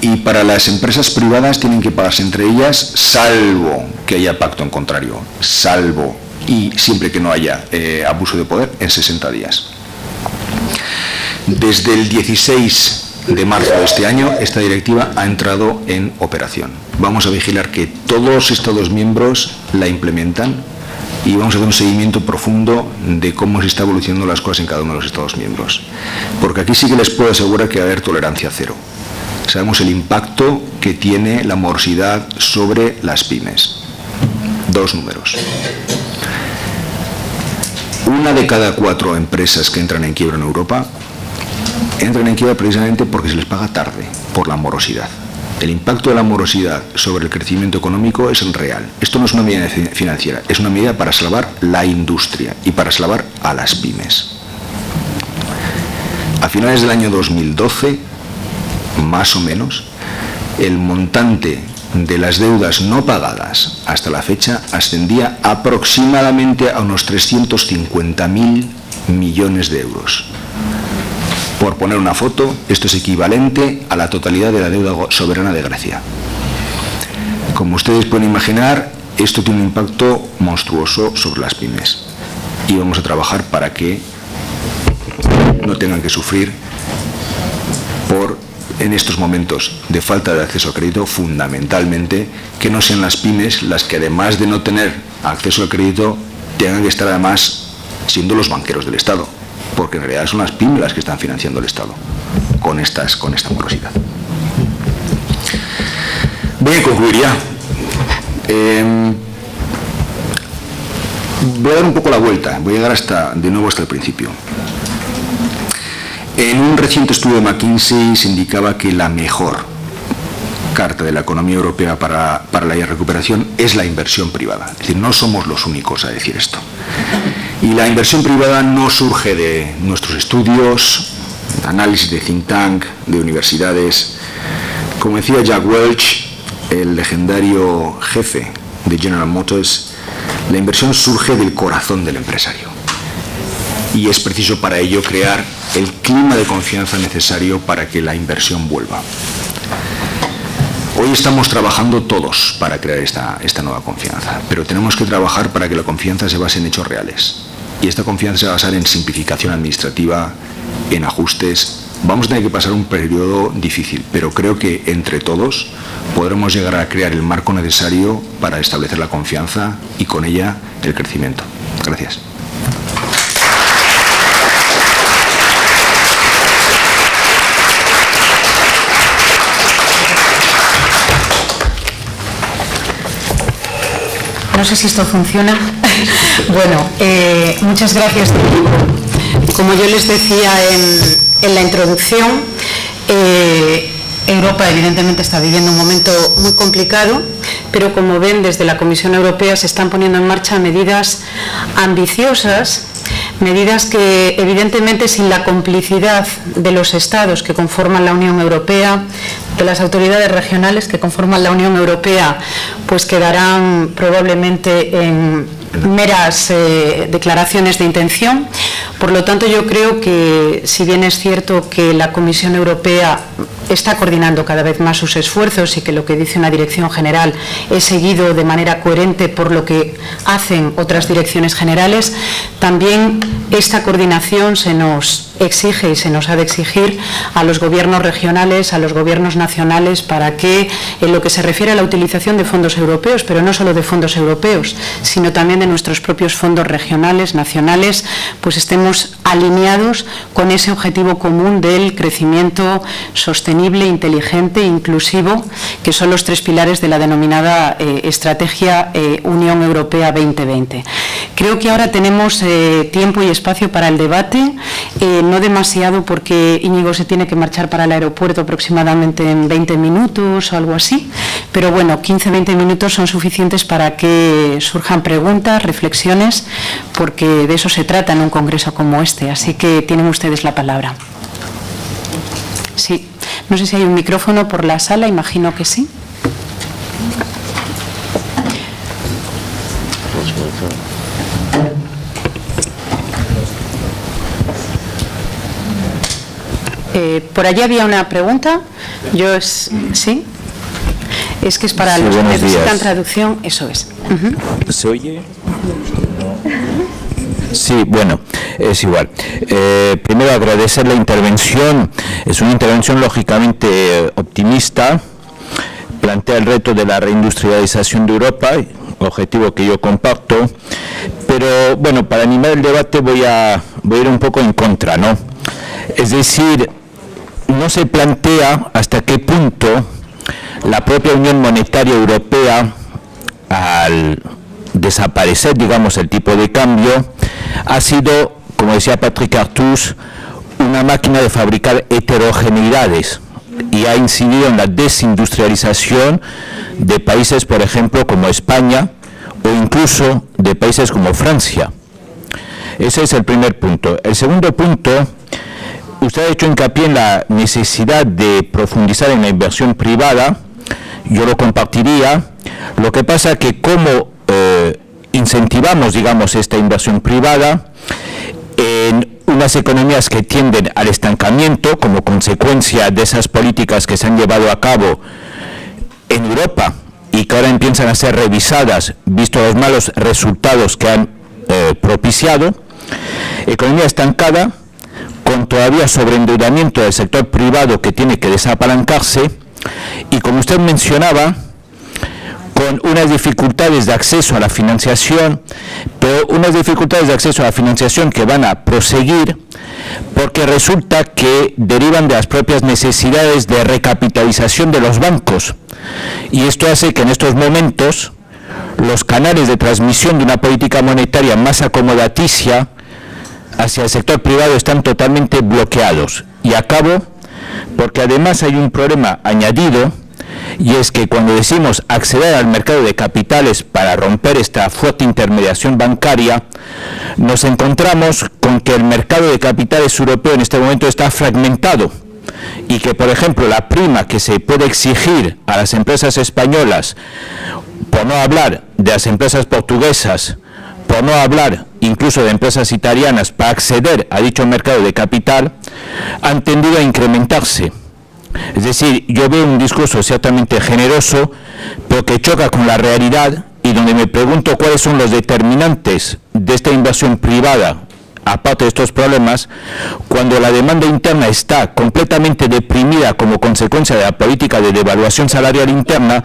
Y para las empresas privadas tienen que pagarse entre ellas, salvo que haya pacto en contrario, salvo y siempre que no haya abuso de poder, en 60 días. Desde el 16 de marzo de este año, esta directiva ha entrado en operación. Vamos a vigilar que todos los Estados miembros la implementan y vamos a hacer un seguimiento profundo de cómo se está evolucionando las cosas en cada uno de los Estados miembros. Porque aquí sí que les puedo asegurar que va a haber tolerancia cero. Sabemos el impacto que tiene la morosidad sobre las pymes. Dos números. 1 de cada 4 empresas que entran en quiebra en Europa entran en quiebra precisamente porque se les paga tarde, por la morosidad. El impacto de la morosidad sobre el crecimiento económico es real. Esto no es una medida financiera, es una medida para salvar la industria y para salvar a las pymes. A finales del año 2012, más o menos, el montante de las deudas no pagadas hasta la fecha ascendía aproximadamente a unos 350.000 millones de euros. Por poner una foto, esto es equivalente a la totalidad de la deuda soberana de Grecia. Como ustedes pueden imaginar, esto tiene un impacto monstruoso sobre las pymes y vamos a trabajar para que no tengan que sufrir en estos momentos de falta de acceso a crédito, fundamentalmente, que no sean las pymes las que, además de no tener acceso al crédito, tengan que estar además siendo los banqueros del Estado, porque en realidad son las pymes las que están financiando el Estado con esta morosidad. Voy a concluir ya. Voy a dar un poco la vuelta, voy a llegar de nuevo hasta el principio. En un reciente estudio de McKinsey se indicaba que la mejor carta de la economía europea para la recuperación es la inversión privada. Es decir, no somos los únicos a decir esto. Y la inversión privada no surge de nuestros estudios, análisis de think tank, de universidades. Como decía Jack Welch, el legendario jefe de General Motors, la inversión surge del corazón del empresario. Y es preciso para ello crear el clima de confianza necesario para que la inversión vuelva. Hoy estamos trabajando todos para crear esta nueva confianza, pero tenemos que trabajar para que la confianza se base en hechos reales. Y esta confianza se va a basar en simplificación administrativa, en ajustes. Vamos a tener que pasar un periodo difícil, pero creo que entre todos podremos llegar a crear el marco necesario para establecer la confianza y con ella el crecimiento. Gracias. No sé si esto funciona. Bueno, muchas gracias. Como yo les decía en la introducción, Europa evidentemente está viviendo un momento muy complicado, pero como ven, desde la Comisión Europea se están poniendo en marcha medidas ambiciosas, medidas que evidentemente sin la complicidad de los Estados que conforman la Unión Europea, de las autoridades regionales que conforman la Unión Europea, pues quedarán probablemente en meras declaraciones de intención. Por lo tanto, yo creo que, si bien es cierto que la Comisión Europea está coordinando cada vez más sus esfuerzos y que lo que dice una dirección general es seguido de manera coherente por lo que hacen otras direcciones generales, también esta coordinación se nos exige y se nos ha de exigir a los gobiernos regionales, a los gobiernos nacionales, para que en lo que se refiere a la utilización de fondos europeos, pero no solo de fondos europeos, sino también de nuestros propios fondos regionales, nacionales, pues estemos alineados con ese objetivo común del crecimiento sostenible sostenible, inteligente e inclusivo, que son los 3 pilares de la denominada Estrategia Unión Europea 2020. Creo que ahora tenemos tiempo y espacio para el debate, no demasiado porque Íñigo se tiene que marchar para el aeropuerto aproximadamente en 20 minutos o algo así, pero bueno, 15-20 minutos son suficientes para que surjan preguntas, reflexiones, porque de eso se trata en un congreso como este, así que tienen ustedes la palabra. Sí, no sé si hay un micrófono por la sala, imagino que sí. Por allí había una pregunta. ¿Sí? Es que es para los que necesitan traducción, eso es. ¿Se oye? Sí, bueno, es igual. Primero agradecer la intervención. Es una intervención lógicamente optimista. Plantea el reto de la reindustrialización de Europa, objetivo que yo comparto. Pero bueno, para animar el debate voy a ir un poco en contra, ¿no? Es decir, no se plantea hasta qué punto la propia Unión Monetaria Europea, al desaparecer, digamos, el tipo de cambio, ha sido, como decía Patrick Artus, una máquina de fabricar heterogeneidades y ha incidido en la desindustrialización de países, por ejemplo, como España o incluso de países como Francia. Ese es el primer punto. El segundo punto, usted ha hecho hincapié en la necesidad de profundizar en la inversión privada. Yo lo compartiría. Lo que pasa es que como incentivamos, digamos, esta inversión privada en unas economías que tienden al estancamiento como consecuencia de esas políticas que se han llevado a cabo en Europa y que ahora empiezan a ser revisadas, visto los malos resultados que han propiciado, economía estancada, con todavía sobreendeudamiento del sector privado que tiene que desapalancarse y, como usted mencionaba, con unas dificultades de acceso a la financiación, pero unas dificultades de acceso a la financiación que van a proseguir porque resulta que derivan de las propias necesidades de recapitalización de los bancos. Y esto hace que en estos momentos los canales de transmisión de una política monetaria más acomodaticia hacia el sector privado están totalmente bloqueados. Y acabo porque además hay un problema añadido, y es que cuando decimos acceder al mercado de capitales para romper esta fuerte intermediación bancaria, nos encontramos con que el mercado de capitales europeo en este momento está fragmentado y que, por ejemplo, la prima que se puede exigir a las empresas españolas, por no hablar de las empresas portuguesas, por no hablar incluso de empresas italianas, para acceder a dicho mercado de capital, han tendido a incrementarse. Es decir, yo veo un discurso ciertamente generoso, pero que choca con la realidad y donde me pregunto cuáles son los determinantes de esta inversión privada, aparte de estos problemas, cuando la demanda interna está completamente deprimida como consecuencia de la política de devaluación salarial interna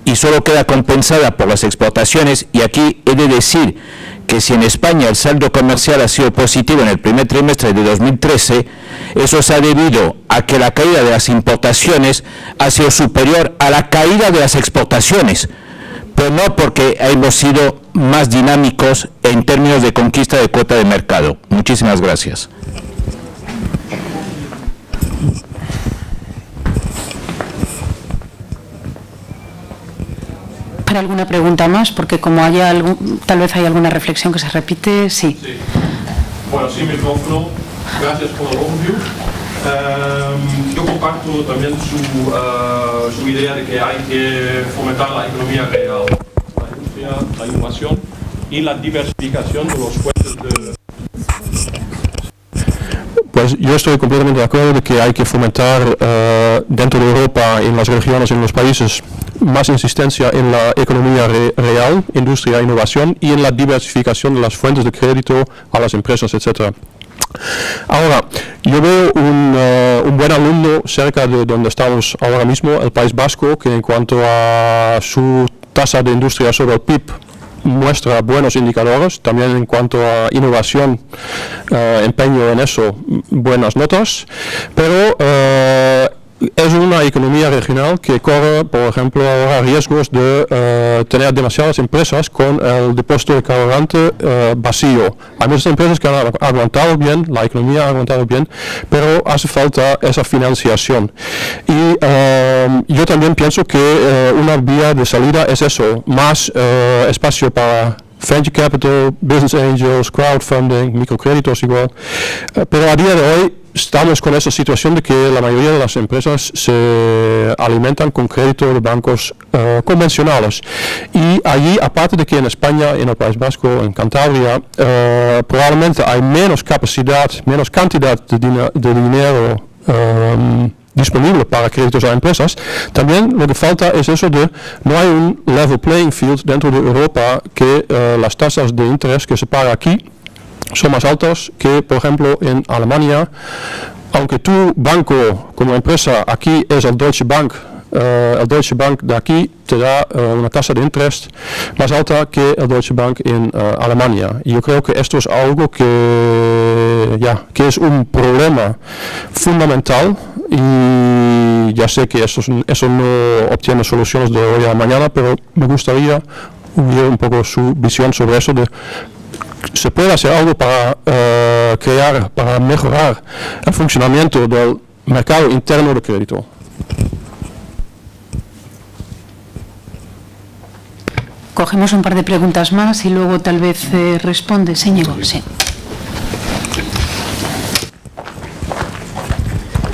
y solo queda compensada por las exportaciones. Y aquí he de decir que si en España el saldo comercial ha sido positivo en el primer trimestre de 2013, eso se ha debido a que la caída de las importaciones ha sido superior a la caída de las exportaciones, pero no porque hemos sido más dinámicos en términos de conquista de cuota de mercado. Muchísimas gracias. ¿Para alguna pregunta más? Porque como haya tal vez hay alguna reflexión que se repite, sí. Sí. Bueno, sin micrófono. Gracias por el overview. Yo comparto también su idea de que hay que fomentar la economía real, la industria, la innovación y la diversificación de los fuentes de... Pues yo estoy completamente de acuerdo de que hay que fomentar dentro de Europa, en las regiones, en los países, más insistencia en la economía real, industria e innovación, y en la diversificación de las fuentes de crédito a las empresas, etc. Ahora, yo veo un buen alumno cerca de donde estamos ahora mismo, el País Vasco, que en cuanto a su tasa de industria sobre el PIB muestra buenos indicadores, también en cuanto a innovación, empeño en eso, buenas notas, pero es una economía regional que corre, por ejemplo, ahora riesgos de tener demasiadas empresas con el depósito de carburante vacío. Hay muchas empresas que han aguantado bien, la economía ha aguantado bien, pero hace falta esa financiación. Y yo también pienso que una vía de salida es eso, más espacio para venture capital, business angels, crowdfunding, microcréditos igual. Pero a día de hoy estamos con esa situación de que la mayoría de las empresas se alimentan con crédito de bancos convencionales. Y allí, aparte de que en España, en el País Vasco, en Cantabria, probablemente hay menos capacidad, menos cantidad de dinero disponible para créditos a empresas, también lo que falta es eso de no hay un level playing field dentro de Europa, que las tasas de interés que se paga aquí son más altas que, por ejemplo, en Alemania. Aunque tu banco como empresa aquí es el Deutsche Bank de aquí te da una tasa de interés más alta que el Deutsche Bank en Alemania. Y yo creo que esto es algo que es un problema fundamental, y ya sé que eso no obtiene soluciones de hoy a mañana, pero me gustaría oír un poco su visión sobre eso. ¿Se puede hacer algo para para mejorar el funcionamiento del mercado interno de crédito? Cogemos un par de preguntas más y luego tal vez responde. Señor, sí.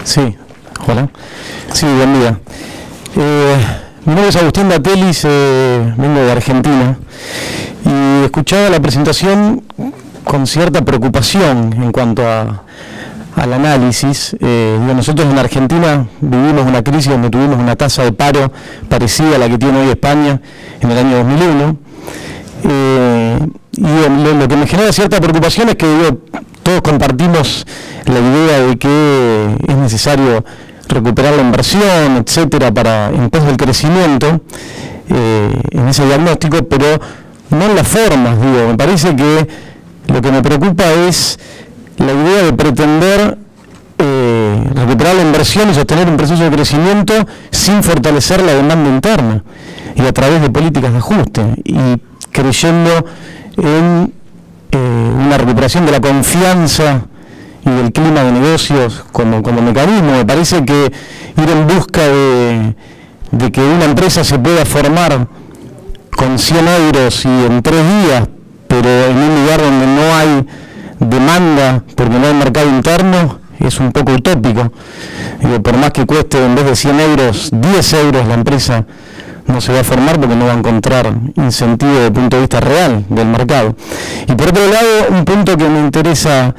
Sí, hola. Sí, buen día. Mi nombre es Agustín Batelis, vengo de Argentina y escuchaba la presentación con cierta preocupación en cuanto al análisis. Nosotros en Argentina vivimos una crisis donde tuvimos una tasa de paro parecida a la que tiene hoy España en el año 2001. Y lo que me genera cierta preocupación es que todos compartimos la idea de que es necesario recuperar la inversión, etcétera, en pos del crecimiento, en ese diagnóstico, pero no en las formas. Me parece que lo que me preocupa es la idea de pretender recuperar la inversión y sostener un proceso de crecimiento sin fortalecer la demanda interna y a través de políticas de ajuste, y creyendo en una recuperación de la confianza y del clima de negocios como mecanismo. Me parece que ir en busca de que una empresa se pueda formar con 100 euros y en 3 días, pero en un lugar donde no hay demanda porque no hay mercado interno, es un poco utópico. Por más que cueste en vez de 100 euros, 10 euros, la empresa no se va a formar porque no va a encontrar incentivo desde el punto de vista real del mercado. Y por otro lado, un punto que me interesa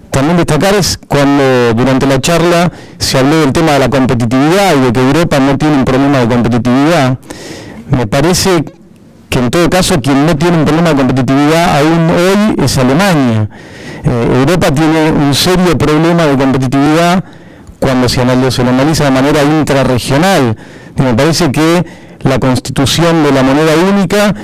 también destacar es cuando durante la charla se habló del tema de la competitividad y de que Europa no tiene un problema de competitividad. Me parece que en todo caso quien no tiene un problema de competitividad aún hoy es Alemania. Europa tiene un serio problema de competitividad cuando se lo analiza de manera intrarregional. Me parece que la constitución de la moneda única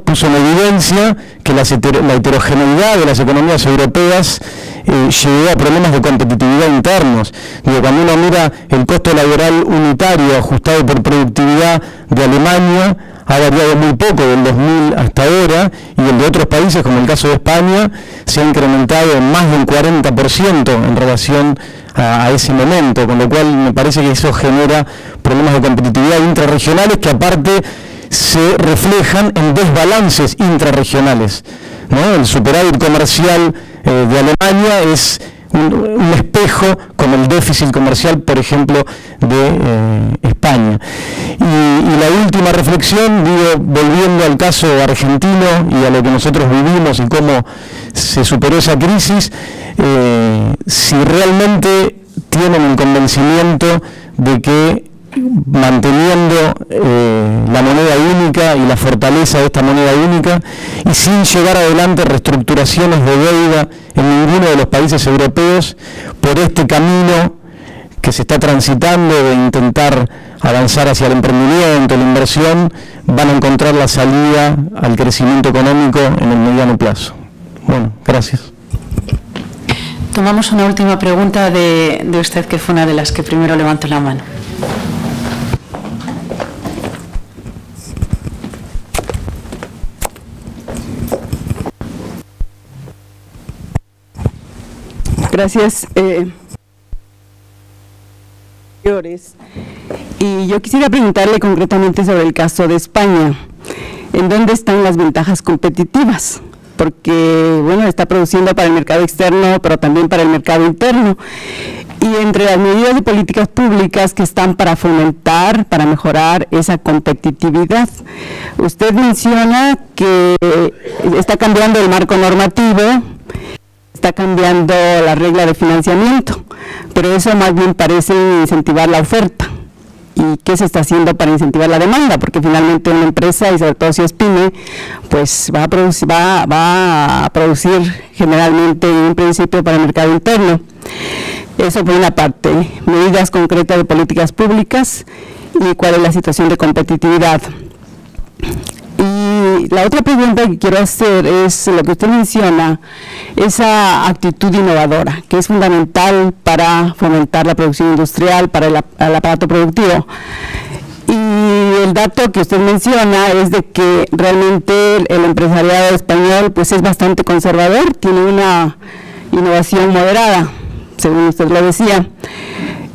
puso en evidencia que la heterogeneidad de las economías europeas llevó a problemas de competitividad internos. Cuando uno mira el costo laboral unitario ajustado por productividad de Alemania, ha variado muy poco del 2000 hasta ahora, y el de otros países, como el caso de España, se ha incrementado en más del 40% en relación a ese momento, con lo cual me parece que eso genera problemas de competitividad intrarregionales que aparte se reflejan en desbalances intrarregionales, ¿no? El superávit comercial de Alemania es un espejo con el déficit comercial, por ejemplo, de España. Y la última reflexión, volviendo al caso argentino y a lo que nosotros vivimos y cómo se superó esa crisis, si realmente tienen el convencimiento de que manteniendo la moneda única y la fortaleza de esta moneda única y sin llevar adelante reestructuraciones de deuda en ninguno de los países europeos, por este camino que se está transitando de intentar avanzar hacia el emprendimiento, la inversión, van a encontrar la salida al crecimiento económico en el mediano plazo. Bueno, gracias. Tomamos una última pregunta de usted, que fue una de las que primero levantó la mano. Gracias. Y yo quisiera preguntarle concretamente sobre el caso de España. ¿En dónde están las ventajas competitivas? Porque, bueno, está produciendo para el mercado externo, pero también para el mercado interno. Y entre las medidas de políticas públicas que están para fomentar, para mejorar esa competitividad, usted menciona que está cambiando el marco normativo, está cambiando la regla de financiamiento, pero eso más bien parece incentivar la oferta. ¿Y qué se está haciendo para incentivar la demanda? Porque finalmente una empresa, y sobre todo si es pyme, pues va a producir generalmente en un principio para el mercado interno. Eso por una parte. Medidas concretas de políticas públicas y cuál es la situación de competitividad. Y la otra pregunta que quiero hacer es lo que usted menciona, esa actitud innovadora, que es fundamental para fomentar la producción industrial, para el aparato productivo. Y el dato que usted menciona es de que realmente el empresariado español pues es bastante conservador, tiene una innovación moderada, según usted lo decía.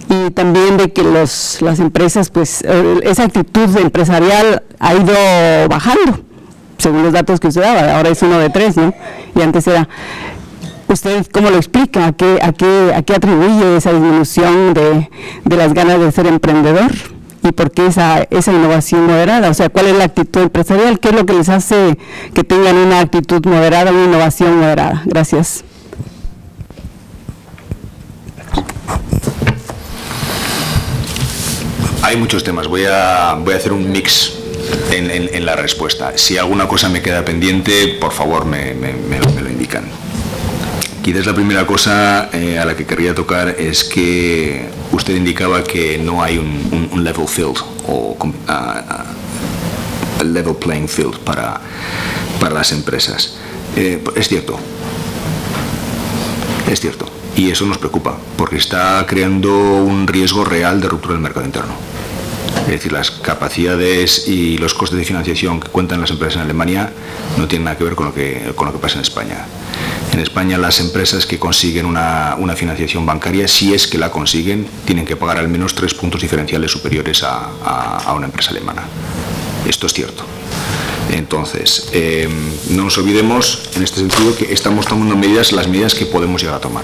Y también de que las empresas, pues esa actitud empresarial ha ido bajando, según los datos que usted daba. Ahora es 1 de 3, ¿no? Y antes era. ¿Usted cómo lo explica? ¿A qué atribuye esa disminución de las ganas de ser emprendedor? ¿Y por qué esa innovación moderada? O sea, ¿cuál es la actitud empresarial? ¿Qué es lo que les hace que tengan una actitud moderada, una innovación moderada? Gracias. Hay muchos temas, voy a hacer un mix en la respuesta. Si alguna cosa me queda pendiente, por favor me lo indican. Quizás la primera cosa a la que querría tocar es que usted indicaba que no hay un level field o a level playing field para las empresas. Es cierto. Es cierto. Y eso nos preocupa, porque está creando un riesgo real de ruptura del mercado interno. Es decir, las capacidades y los costes de financiación que cuentan las empresas en Alemania no tienen nada que ver con lo que pasa en España. En España las empresas que consiguen una financiación bancaria, si es que la consiguen, tienen que pagar al menos 3 puntos diferenciales superiores a una empresa alemana. Esto es cierto. Entonces, no nos olvidemos en este sentido que estamos tomando las medidas que podemos llegar a tomar.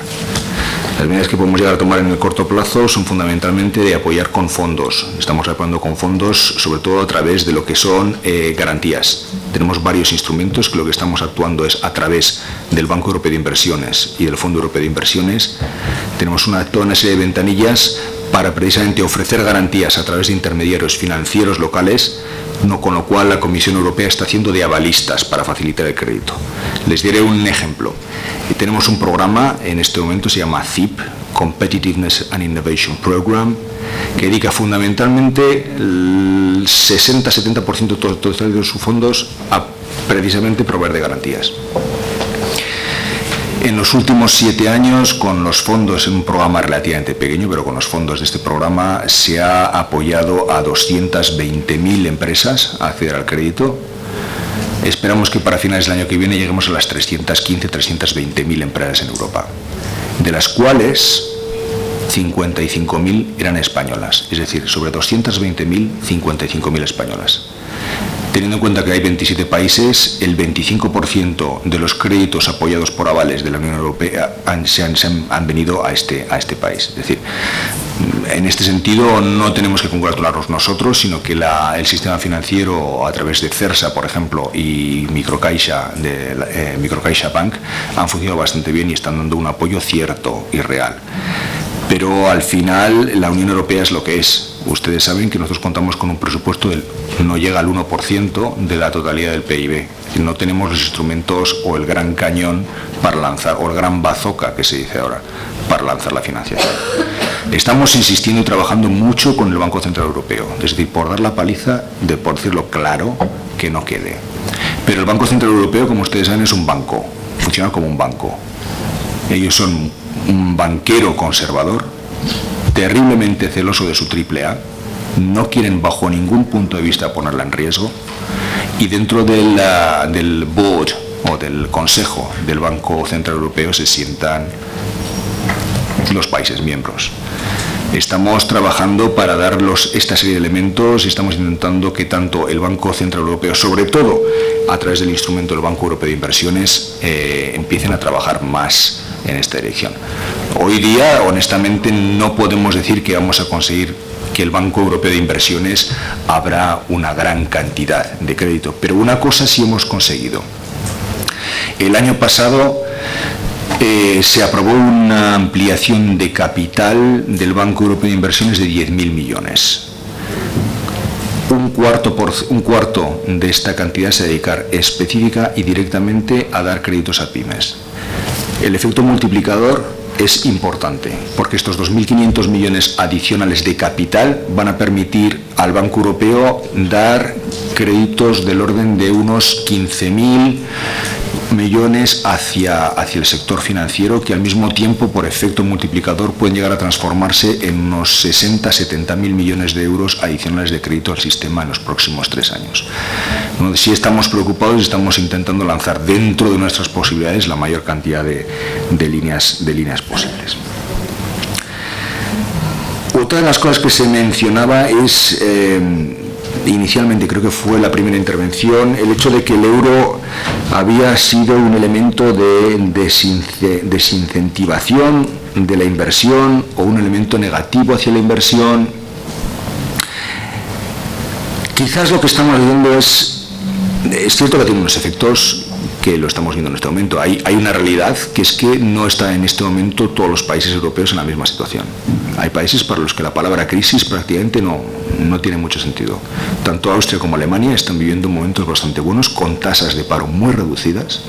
Las medidas que podemos llegar a tomar en el corto plazo son fundamentalmente de apoyar con fondos. Estamos apoyando con fondos, sobre todo a través de lo que son garantías. Tenemos varios instrumentos que lo que estamos actuando es a través del Banco Europeo de Inversiones y del Fondo Europeo de Inversiones. Tenemos toda una serie de ventanillas para precisamente ofrecer garantías a través de intermediarios financieros locales, con lo cual la Comisión Europea está haciendo de avalistas para facilitar el crédito. Les diré un ejemplo. Tenemos un programa, en este momento se llama CIP, Competitiveness and Innovation Program, que dedica fundamentalmente el 60-70% total de sus fondos a precisamente proveer de garantías. En los últimos 7 años, con los fondos, en un programa relativamente pequeño, pero con los fondos de este programa, se ha apoyado a 220.000 empresas a acceder al crédito. Esperamos que para finales del año que viene lleguemos a las 320.000 empresas en Europa, de las cuales 55.000 eran españolas, es decir, sobre 220.000, 55.000 españolas. Teniendo en cuenta que hay 27 países, el 25% de los créditos apoyados por avales de la Unión Europea han venido a este país. Es decir, en este sentido no tenemos que congratularnos nosotros, sino que el sistema financiero a través de CERSA, por ejemplo, y Microcaixa Bank han funcionado bastante bien y están dando un apoyo cierto y real. Pero al final la Unión Europea es lo que es. Ustedes saben que nosotros contamos con un presupuesto no llega al 1% de la totalidad del PIB. No tenemos los instrumentos o el gran cañón para lanzar, o el gran bazooka que se dice ahora, para lanzar la financiación. Estamos insistiendo y trabajando mucho con el Banco Central Europeo, es decir, por dar la paliza, por decirlo claro, que no quede. Pero el Banco Central Europeo, como ustedes saben, es un banco, funciona como un banco. Ellos son un banquero conservador, terriblemente celoso de su AAA, no quieren bajo ningún punto de vista ponerla en riesgo, y dentro del board o del consejo del Banco Central Europeo se sientan los países miembros. Estamos trabajando para dar esta serie de elementos y estamos intentando que tanto el Banco Central Europeo, sobre todo a través del instrumento del Banco Europeo de Inversiones, empiecen a trabajar más en esta dirección. Hoy día, honestamente, no podemos decir que vamos a conseguir que el Banco Europeo de Inversiones habrá una gran cantidad de crédito, pero una cosa sí hemos conseguido. El año pasado se aprobó una ampliación de capital del Banco Europeo de Inversiones de 10.000 millones. Un cuarto de esta cantidad se dedicar específica y directamente a dar créditos a pymes. El efecto multiplicador es importante, porque estos 2.500 millones adicionales de capital van a permitir al Banco Europeo dar créditos del orden de unos 15.000 millones hacia el sector financiero, que al mismo tiempo, por efecto multiplicador, pueden llegar a transformarse en unos 60-70.000 millones de euros adicionales de crédito al sistema en los próximos 3 años. Si estamos preocupados, estamos intentando lanzar dentro de nuestras posibilidades la mayor cantidad de líneas posibles. Otra de las cosas que se mencionaba es, inicialmente creo que fue la primera intervención, el hecho de que el euro había sido un elemento de desincentivación de la inversión o un elemento negativo hacia la inversión. Quizás lo que estamos viendo es cierto que tiene unos efectos que lo estamos viendo en este momento. Hay una realidad, que es que no están en este momento todos los países europeos en la misma situación. Hay países para los que la palabra crisis prácticamente no tiene mucho sentido. Tanto Austria como Alemania están viviendo momentos bastante buenos, con tasas de paro muy reducidas.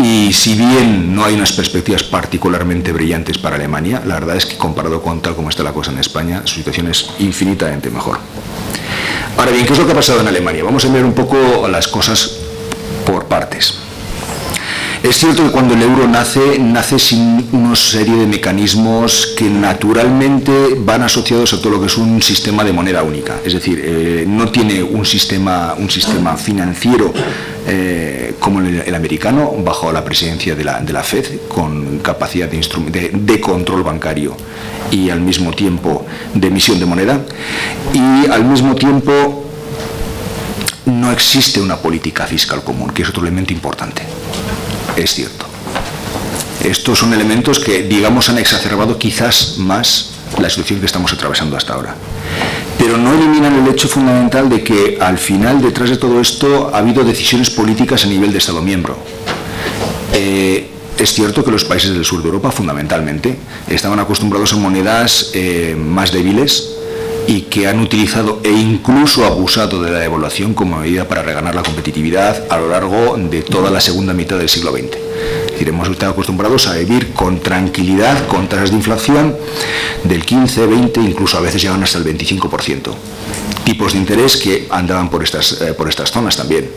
Y si bien no hay unas perspectivas particularmente brillantes para Alemania, la verdad es que comparado con tal como está la cosa en España, su situación es infinitamente mejor. Ahora bien, ¿qué es lo que ha pasado en Alemania? Vamos a ver un poco las cosas por partes. Es cierto que cuando el euro nace sin una serie de mecanismos que naturalmente van asociados a todo lo que es un sistema de moneda única. Es decir, no tiene un sistema financiero como el americano, bajo la presidencia de la Fed, con capacidad de control bancario y al mismo tiempo de emisión de moneda, y al mismo tiempo no existe una política fiscal común, que es otro elemento importante. Es cierto. Estos son elementos que, digamos, han exacerbado quizás más la situación que estamos atravesando hasta ahora. Pero no eliminan el hecho fundamental de que, al final, detrás de todo esto, ha habido decisiones políticas a nivel de Estado miembro. Es cierto que los países del sur de Europa, fundamentalmente, estaban acostumbrados a monedas más débiles y que han utilizado e incluso abusado de la devaluación como medida para reganar la competitividad a lo largo de toda la segunda mitad del siglo XX. Es decir, hemos estado acostumbrados a vivir con tranquilidad, con tasas de inflación del 15, 20, incluso a veces llegan hasta el 25%. Tipos de interés que andaban por estas zonas también.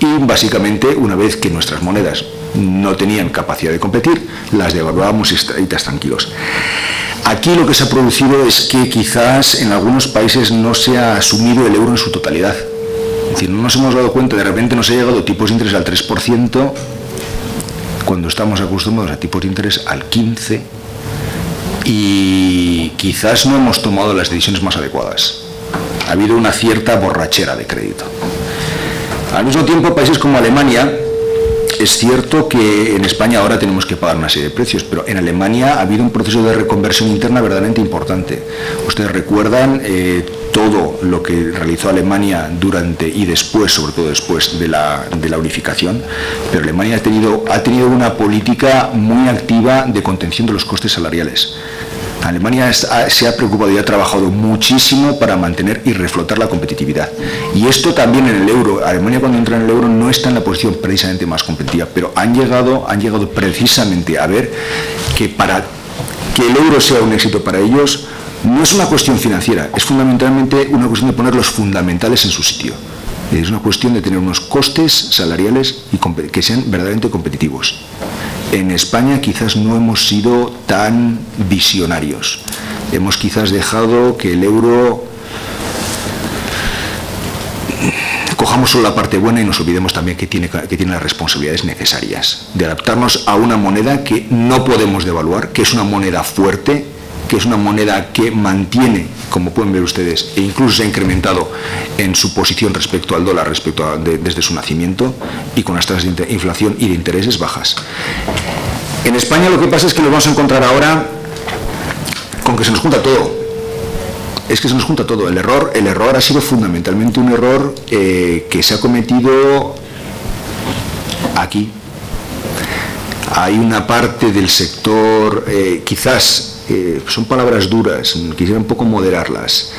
Y básicamente, una vez que nuestras monedas no tenían capacidad de competir, las devaluábamos y tranquilos. Aquí lo que se ha producido es que quizás en algunos países no se ha asumido el euro en su totalidad. Es decir, no nos hemos dado cuenta, de repente nos ha llegado tipos de interés al 3%, cuando estamos acostumbrados a tipos de interés al 15%, y quizás no hemos tomado las decisiones más adecuadas. Ha habido una cierta borrachera de crédito. Al mismo tiempo, países como Alemania, es cierto que en España ahora tenemos que pagar una serie de precios, pero en Alemania ha habido un proceso de reconversión interna verdaderamente importante. Ustedes recuerdan todo lo que realizó Alemania durante y después, sobre todo después de la unificación, pero Alemania ha tenido una política muy activa de contención de los costes salariales. Alemania se ha preocupado y ha trabajado muchísimo para mantener y reflotar la competitividad. Y esto también en el euro. Alemania, cuando entra en el euro, no está en la posición precisamente más competitiva, pero han llegado precisamente a ver que para que el euro sea un éxito para ellos, no es una cuestión financiera, es fundamentalmente una cuestión de poner los fundamentales en su sitio. Es una cuestión de tener unos costes salariales que sean verdaderamente competitivos. En España quizás no hemos sido tan visionarios. Hemos quizás dejado que el euro cojamos solo la parte buena y nos olvidemos también que tiene las responsabilidades necesarias de adaptarnos a una moneda que no podemos devaluar, que es una moneda fuerte, que es una moneda que mantiene, como pueden ver ustedes, e incluso se ha incrementado en su posición respecto al dólar, desde su nacimiento, y con las tasas de inflación y de intereses bajas. En España lo que pasa es que nos vamos a encontrar ahora con que se nos junta todo. Es que se nos junta todo. El error ha sido fundamentalmente un error que se ha cometido aquí. Hay una parte del sector, quizás, son palabras duras, quisiera un poco moderarlas.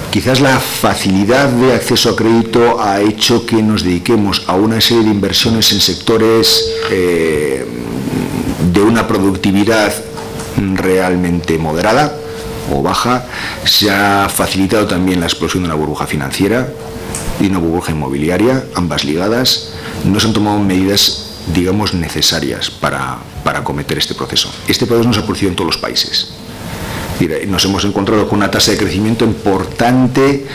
Quizás la facilidad de acceso a crédito ha hecho que nos dediquemos a una serie de inversiones en sectores de una productividad realmente moderada o baja. Se ha facilitado también la explosión de una burbuja financiera y una burbuja inmobiliaria, ambas ligadas. No se han tomado medidas, digamos, necesarias para acometer este proceso. Este proceso no se ha producido en todos los países. Nos hemos encontrado con una tasa de crecimiento importante,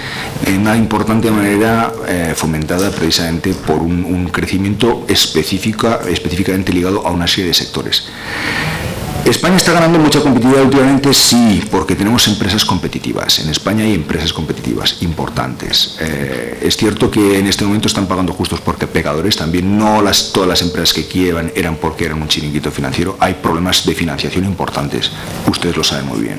en una importante manera fomentada precisamente por un crecimiento específicamente ligado a una serie de sectores. ¿España está ganando mucha competitividad últimamente? Sí, porque tenemos empresas competitivas. En España hay empresas competitivas importantes. Es cierto que en este momento están pagando justos porque pecadores. También no todas las empresas que quiebran eran porque eran un chiringuito financiero. Hay problemas de financiación importantes. Ustedes lo saben muy bien.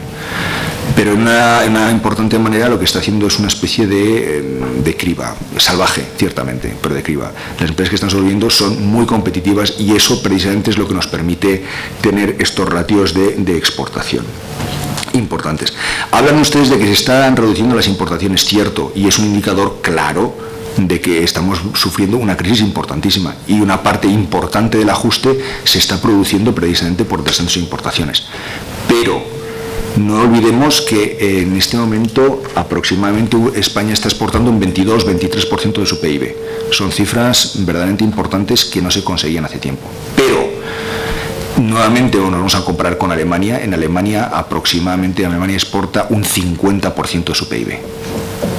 Pero en una importante manera lo que está haciendo es una especie de criba, salvaje, ciertamente, pero de criba. Las empresas que están sobreviviendo son muy competitivas y eso precisamente es lo que nos permite tener estos ratios de exportación importantes. Hablan ustedes de que se están reduciendo las importaciones, cierto, y es un indicador claro de que estamos sufriendo una crisis importantísima y una parte importante del ajuste se está produciendo precisamente por descenso de importaciones. Pero no olvidemos que en este momento aproximadamente España está exportando un 22-23% de su PIB. Son cifras verdaderamente importantes que no se conseguían hace tiempo. Pero nuevamente nos vamos a comparar con Alemania. En Alemania aproximadamente Alemania exporta un 50% de su PIB.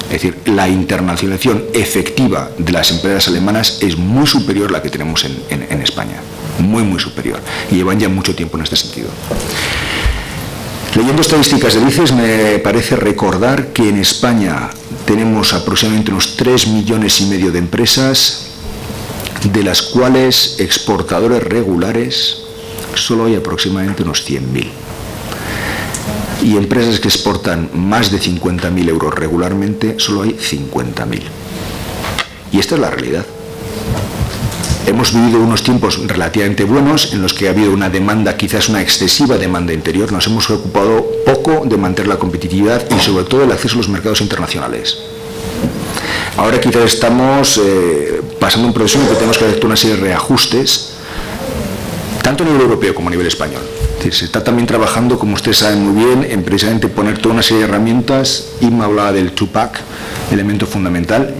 Es decir, la internacionalización efectiva de las empresas alemanas es muy superior a la que tenemos en España. Muy superior. Y llevan ya mucho tiempo en este sentido. Leyendo estadísticas del ICES me parece recordar que en España tenemos aproximadamente unos 3,5 millones de empresas, de las cuales exportadores regulares solo hay aproximadamente unos 100.000. Y empresas que exportan más de 50.000 euros regularmente solo hay 50.000. Y esta es la realidad. Hemos vivido unos tiempos relativamente buenos en los que ha habido una demanda, quizás una excesiva demanda interior. Nos hemos ocupado poco de mantener la competitividad y sobre todo el acceso a los mercados internacionales. Ahora quizás estamos pasando un proceso en el que tenemos que hacer una serie de reajustes, tanto a nivel europeo como a nivel español. Es decir, se está también trabajando, como ustedes saben muy bien, en precisamente poner toda una serie de herramientas. Irma hablaba del two-pack, elemento fundamental,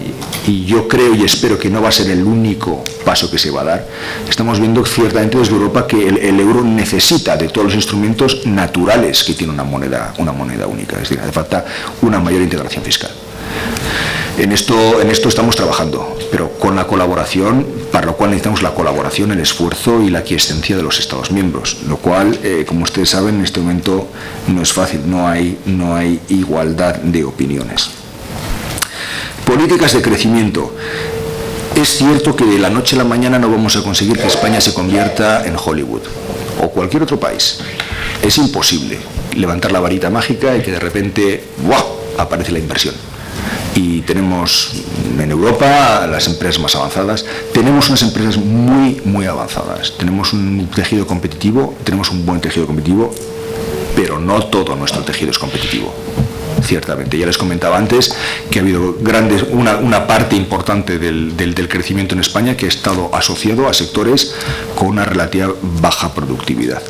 y yo creo y espero que no va a ser el único paso que se va a dar. Estamos viendo ciertamente desde Europa que el euro necesita de todos los instrumentos naturales que tiene una moneda única, es decir, hace falta una mayor integración fiscal. En esto estamos trabajando, pero con la colaboración, para lo cual necesitamos la colaboración, el esfuerzo y la aquiescencia de los Estados miembros, lo cual, como ustedes saben, en este momento no es fácil, no hay igualdad de opiniones. Políticas de crecimiento. Es cierto que de la noche a la mañana no vamos a conseguir que España se convierta en Hollywood o cualquier otro país. Es imposible levantar la varita mágica y que de repente ¡buah!, aparece la inversión. Y tenemos en Europa las empresas más avanzadas, tenemos unas empresas muy avanzadas, tenemos un tejido competitivo, tenemos un buen tejido competitivo, pero no todo nuestro tejido es competitivo. Ciertamente, ya les comentaba antes que ha habido una parte importante del crecimiento en España que ha estado asociado a sectores con una relativa baja productividad.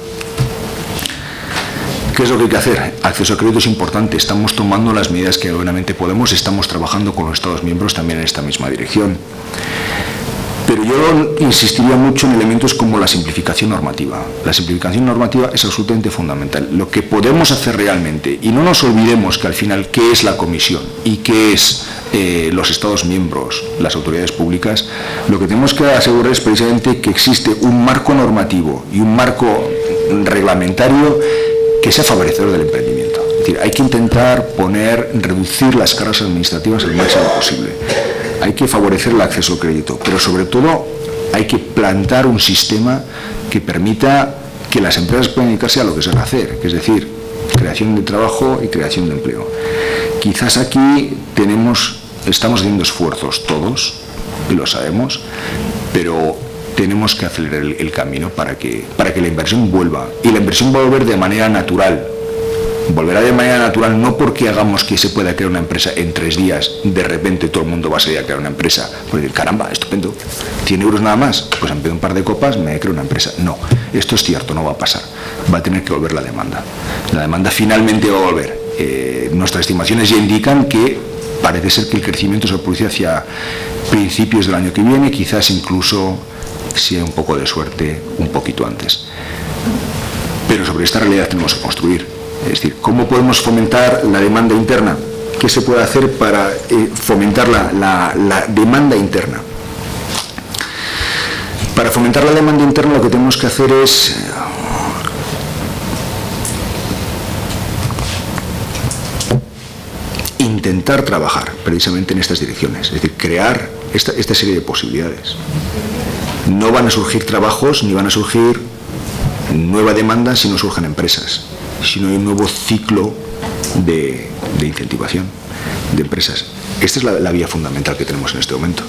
¿Qué es lo que hay que hacer? Acceso a crédito es importante, estamos tomando las medidas que obviamente podemos, estamos trabajando con los Estados miembros también en esta misma dirección. Pero Pero yo insistiría mucho en elementos como la simplificación normativa. La simplificación normativa es absolutamente fundamental. Lo que podemos hacer realmente, y no nos olvidemos que al final qué es la Comisión y qué es los Estados miembros, las autoridades públicas, lo que tenemos que asegurar es precisamente que existe un marco normativo y un marco reglamentario que sea favorecedor del emprendimiento. Es decir, hay que intentar reducir las cargas administrativas al máximo posible. Hay que favorecer el acceso al crédito, pero sobre todo hay que plantar un sistema que permita que las empresas puedan dedicarse a lo que saben hacer, que es decir, creación de trabajo y creación de empleo. Quizás aquí estamos haciendo esfuerzos todos, y lo sabemos, pero tenemos que acelerar el camino para que la inversión vuelva, y la inversión va a volver de manera natural. Volverá de manera natural no porque hagamos que se pueda crear una empresa en 3 días, de repente todo el mundo va a salir a crear una empresa, porque caramba, estupendo, 100 euros nada más, pues me pido un par de copas, me creo una empresa. No, esto es cierto, no va a pasar, va a tener que volver la demanda. La demanda finalmente va a volver. Nuestras estimaciones ya indican que parece ser que el crecimiento se va a producir hacia principios del año que viene, quizás incluso, si hay un poco de suerte, un poquito antes. Pero sobre esta realidad tenemos que construir. Es decir, ¿cómo podemos fomentar la demanda interna? ¿Qué se puede hacer para fomentar la demanda interna? Para fomentar la demanda interna lo que tenemos que hacer es intentar trabajar precisamente en estas direcciones, es decir, crear esta serie de posibilidades. No van a surgir trabajos ni van a surgir nueva demanda si no surgen empresas, sino hay un nuevo ciclo de incentivación de empresas. Esta es la vía fundamental que tenemos en este momento.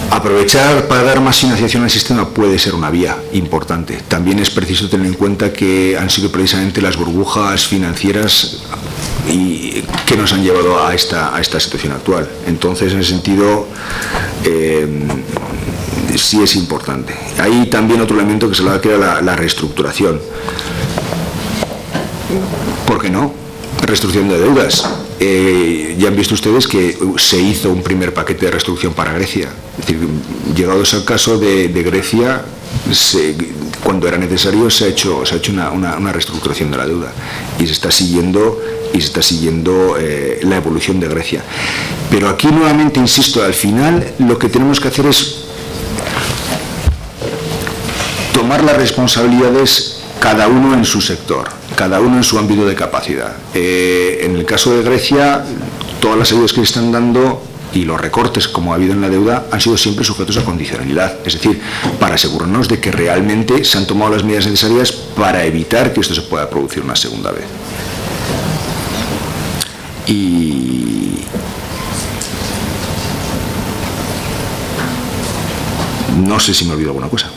Aprovechar para dar más financiación al sistema puede ser una vía importante. También es preciso tener en cuenta que han sido precisamente las burbujas financieras que nos han llevado a esta situación actual. Entonces, en ese sentido, sí es importante. Hay también otro elemento que se le queda la reestructuración. ¿Por qué no? Reestructuración de deudas. Ya han visto ustedes que se hizo un primer paquete de reestructuración para Grecia. Es decir, llegados al caso de Grecia, cuando era necesario se ha hecho una reestructuración de la deuda y se está siguiendo la evolución de Grecia. Pero aquí nuevamente insisto, al final lo que tenemos que hacer es tomar las responsabilidades cada uno en su sector, cada uno en su ámbito de capacidad. En el caso de Grecia, todas las ayudas que se están dando y los recortes como ha habido en la deuda han sido siempre sujetos a condicionalidad, es decir, para asegurarnos de que realmente se han tomado las medidas necesarias para evitar que esto se pueda producir una segunda vez. Y no sé si me olvido alguna cosa.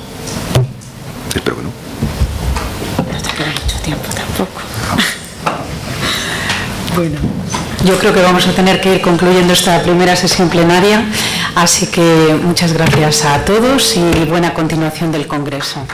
Espero que no. No te queda mucho tiempo tampoco. Bueno, yo creo que vamos a tener que ir concluyendo esta primera sesión plenaria, así que muchas gracias a todos y buena continuación del Congreso.